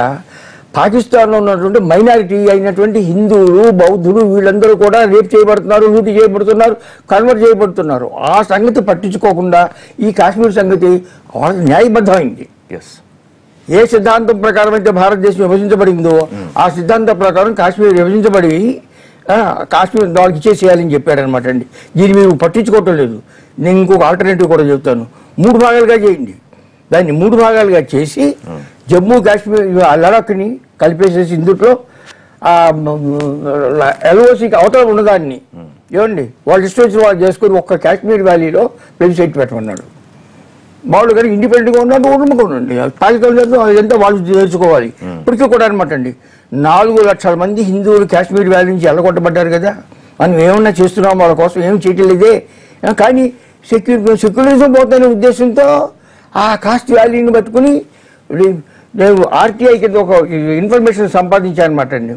పాకిస్తాన్లో ఉన్నటువంటి మైనారిటీ అయినటువంటి హిందువులు, బౌద్ధులు, వీళ్ళందరూ కూడా రేప్ చేయబడుతున్నారు, లూటీ చేయబడుతున్నారు, కన్వర్ట్ చేయబడుతున్నారు. ఆ సంగతి పట్టించుకోకుండా ఈ కాశ్మీర్ సంగతి వాళ్ళకి న్యాయబద్ధమైంది. ఏ సిద్ధాంతం ప్రకారం అయితే భారతదేశం విభజించబడిందో ఆ సిద్ధాంతం ప్రకారం కాశ్మీర్ విభజించబడి కాశ్మీర్ వాళ్ళకి ఇచ్చేసేయాలని చెప్పాడనమాట అండి. దీన్ని మేము పట్టించుకోవటం లేదు. నేను ఇంకొక ఆల్టర్నేటివ్ కూడా చెప్తాను. 3 భాగాలుగా చేయండి. దాన్ని 3 భాగాలుగా చేసి జమ్మూ కాశ్మీర్ లడాఖ్ని కలిపేసేసి ఇందులో ఎల్ఓసికి అవతల ఉన్నదాన్ని ఏమండి వాళ్ళు ఇష్టం వచ్చిన వాళ్ళు చేసుకుని ఒక్క కాశ్మీర్ వ్యాలీలో వెబ్సైట్ పెట్టమన్నాడు. మామూలుగా ఇండిపెండెంట్గా ఉన్నాడు ఉండండి. పాకిస్తాన్ అదంతా వాళ్ళు నేర్చుకోవాలి. ఇప్పటికీ కూడా అనమాట అండి 4 లక్షల మంది హిందువులు కాశ్మీర్ వ్యాలీ నుంచి ఎల్లగొట్టబడ్డారు కదా. మనం ఏమన్నా చేస్తున్నాం వాళ్ళ కోసం ఏం చేయట్లేదే. కానీ సెక్యులరిజం పోతున్న ఉద్దేశంతో ఆ కాస్ట్ వ్యాలీని పట్టుకుని నేను ఆర్టీఐ కింద ఒక ఇన్ఫర్మేషన్ సంపాదించానమాట అండి.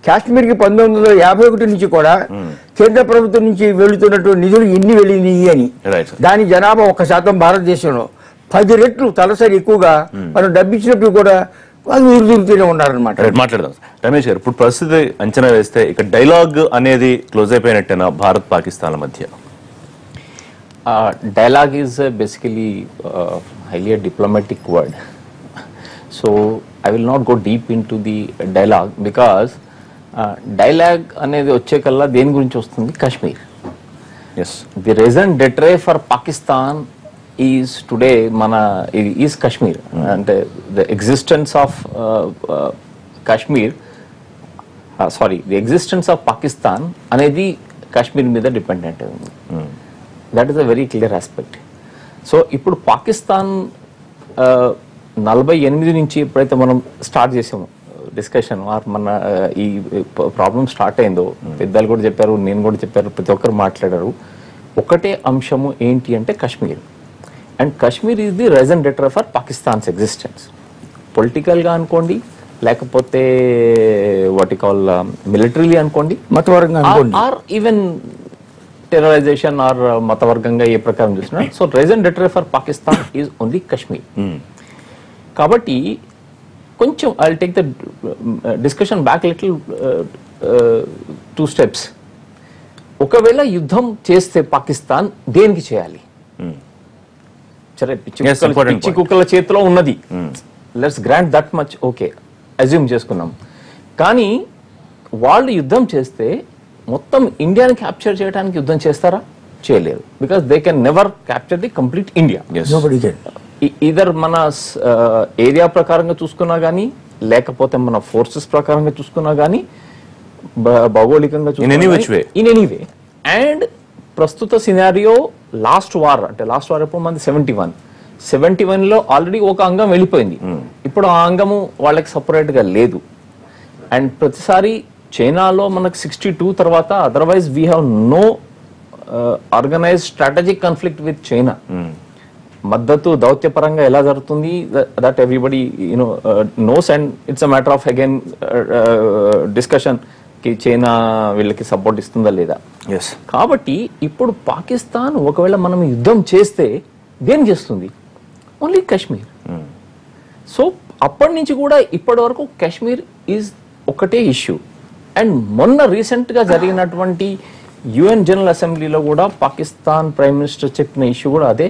కాశ్మీర్కి 1951 నుంచి కూడా కేంద్ర ప్రభుత్వం నుంచి వెళుతున్నటువంటి నిధులు ఎన్ని వెళ్ళినాయి అని. దాని జనాభా 1% భారతదేశంలో 10 రెట్లు తలసరి ఎక్కువగా మనం డబ్బిచ్చినప్పుడు కూడా వాళ్ళు ఊరుతూనే ఉన్నారనమాట. మాట్లాడదాం రమేష్ గారు. ఇప్పుడు పరిస్థితి అంచనా వేస్తే ఇక డైలాగ్ అనేది క్లోజ్ అయిపోయినట్టేనా భారత్ పాకిస్తాన్ల మధ్య? Dialogue is basically highly a diplomatic word. So I will not go deep into the dialogue because dialogue అనేది వచ్చే కల్లా దేని గురించి వస్తుంది? Kashmir. Yes. The raison d'etre for Pakistan is today is Kashmir. And the existence of Kashmir, the existence of Pakistan అనేది కాశ్మీర్ మీద dependent ఉంది. That is a very clear aspect. So ఇప్పుడు పాకిస్తాన్ 48 నుంచి ఎప్పుడైతే మనం స్టార్ట్ చేసాము డిస్కషన్, మన ఈ ప్రాబ్లం స్టార్ట్ అయిందో పెద్దలు కూడా చెప్పారు, నేను కూడా చెప్పారు, ప్రతి ఒక్కరు మాట్లాడారు. ఒకటే అంశము ఏంటి అంటే Kashmir. And Kashmir is the reason డెటర్ for Pakistan's existence. పొలిటికల్గా అనుకోండి, లేకపోతే వాట్ కాల్ మిలిటరీలీ అనుకోండి, మతపరంగా ఆర్ ఈవెన్ టెర్రరైజేషన్ ఆర్ మతవర్గంగా ఏ ప్రకారం చూసినా. So reason డెటర్ for Pakistan is only Kashmir. కాబట్టి కొంచెం I will take the discussion back little 2 steps. ఒకవేళ యుద్ధం చేస్తే పాకిస్తాన్ దేనికి చేయాలి? సరే, పిచ్చి కుక్కల చేతిలో ఉన్నది, let's grant that much, okay, assume చేసుకున్నాం. కానీ వాళ్ళు యుద్ధం చేస్తే మొత్తం ఇండియాని క్యాప్చర్ చేయడానికి యుద్ధం చేస్తారా? చేయలేరు. Because they can never capture the complete India. Either మన ఏరియా ప్రకారంగా చూసుకున్నా గానీ, లేకపోతే మన ఫోర్సెస్ ప్రకారంగా చూసుకున్నా గానీ, భౌగోళికంగా ఇన్ ఎనీ వే. అండ్ ప్రస్తుత సినారియో లాస్ట్ వార్ ఎప్పుడు మంది 71 లో ఆల్రెడీ ఒక అంగం వెళ్ళిపోయింది. ఇప్పుడు ఆ అంగము వాళ్ళకి సపరేట్ గా లేదు. అండ్ ప్రతిసారి చైనాలో మనకు 62 తర్వాత otherwise we have no organised strategic conflict with China. మద్దతు దౌత్యపరంగా ఎలా జరుగుతుంది that everybody knows. And it's a matter of again discussion కి చైనా వీళ్ళకి సపోర్ట్ ఇస్తుందా లేదా. కాబట్టి ఇప్పుడు పాకిస్తాన్ ఒకవేళ మనం యుద్ధం చేస్తే దేని చేస్తుంది? ఓన్లీ కాశ్మీర్. సో అప్పటి నుంచి కూడా ఇప్పటి వరకు కాశ్మీర్ ఈజ్ ఒకటే ఇష్యూ. అండ్ మొన్న రీసెంట్ గా జరిగినటువంటి యుఎన్ జనరల్ అసెంబ్లీలో కూడా పాకిస్తాన్ ప్రైమ్ మినిస్టర్ చెప్పిన ఇష్యూ కూడా అదే.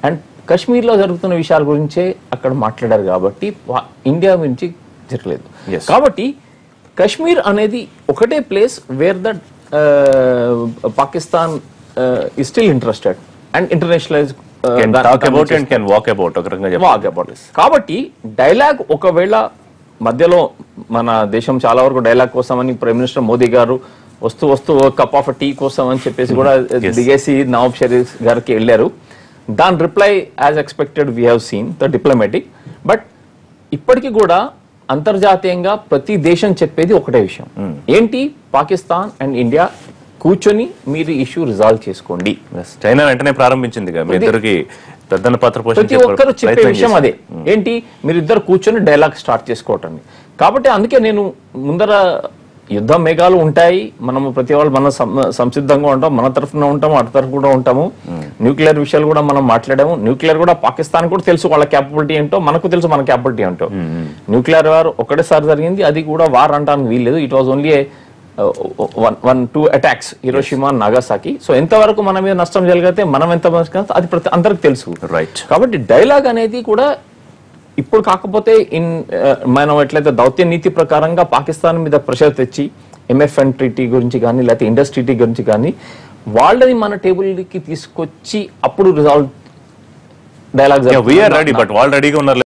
అండ్ కాశ్మీర్ లో జరుగుతున్న విషయాల గురించే అక్కడ మాట్లాడారు. కాబట్టి ఇండియా గురించి జరగలేదు. కాబట్టి కాశ్మీర్ అనేది ఒకటే place where the Pakistan is still interested and internationalized can talk about and can walk about. కాబట్టి డైలాగ్ ఒకవేళ మధ్యలో మన దేశం చాలా వరకు డైలాగ్ కోసం అని ప్రైమ్ మినిస్టర్ మోదీ గారు వస్తూ కప్ ఆఫ్ టీ కోసం అని చెప్పేసి కూడా దిగేసి నవాబ్ షరీఫ్ గారికి వెళ్ళారు. దాని reply as expected we have seen the diplomatic. But ఇప్పటికీ కూడా అంతర్జాతీయంగా ప్రతి దేశం చెప్పేది ఒకటే విషయం ఏంటి? పాకిస్తాన్ అండ్ ఇండియా కూర్చొని మీరు ఇష్యూ రిజాల్వ్ చేసుకోండి. చైనా వెంటనే ప్రారంభించింది, ప్రతి ఒక్కరు చెప్పే విషయం అదే. ఏంటి? మీరిద్దరు కూర్చొని డైలాగ్ స్టార్ట్ చేసుకోవటం. కాబట్టి అందుకే నేను ముందర యుద్ధ మేఘాలు ఉంటాయి, మనము ప్రతి వాళ్ళు మన సంసిద్ధంగా ఉంటాం, మన తరఫున ఉంటాము, అటు తరఫు కూడా ఉంటాము. న్యూక్లియర్ విషయాలు కూడా మనం మాట్లాడాము. న్యూక్లియర్ కూడా పాకిస్తాన్ కూడా తెలుసు వాళ్ళ క్యాపబిలిటీ ఏంటో, మనకు తెలుసు మన క్యాపబిలిటీ ఏంటో. న్యూక్లియర్ వార్ ఒకటేసారి జరిగింది, అది కూడా వార్ అంటానికి వీల్లేదు. It was only 1-2 attacks, Hiroshima, నాగాసాకి. So ఎంతవరకు మన మీద నష్టం జరిగితే మనం ఎంత అది అందరికి తెలుసు. రైట్. కాబట్టి డైలాగ్ అనేది కూడా ఇప్పుడు కాకపోతే మనం ఎట్లయితే దౌత్య నీతి ప్రకారంగా పాకిస్తాన్ మీద ప్రెషర్ తెచ్చి MFN ట్రీటీ గురించి కానీ లేకపోతే ఇండస్ ట్రీటీ గురించి కానీ వాళ్ళని మన టేబుల్కి తీసుకొచ్చి అప్పుడు రిజాల్వ్ డైలాగ్ రెడీ బట్ వాళ్ళు రెడీగా ఉన్నారు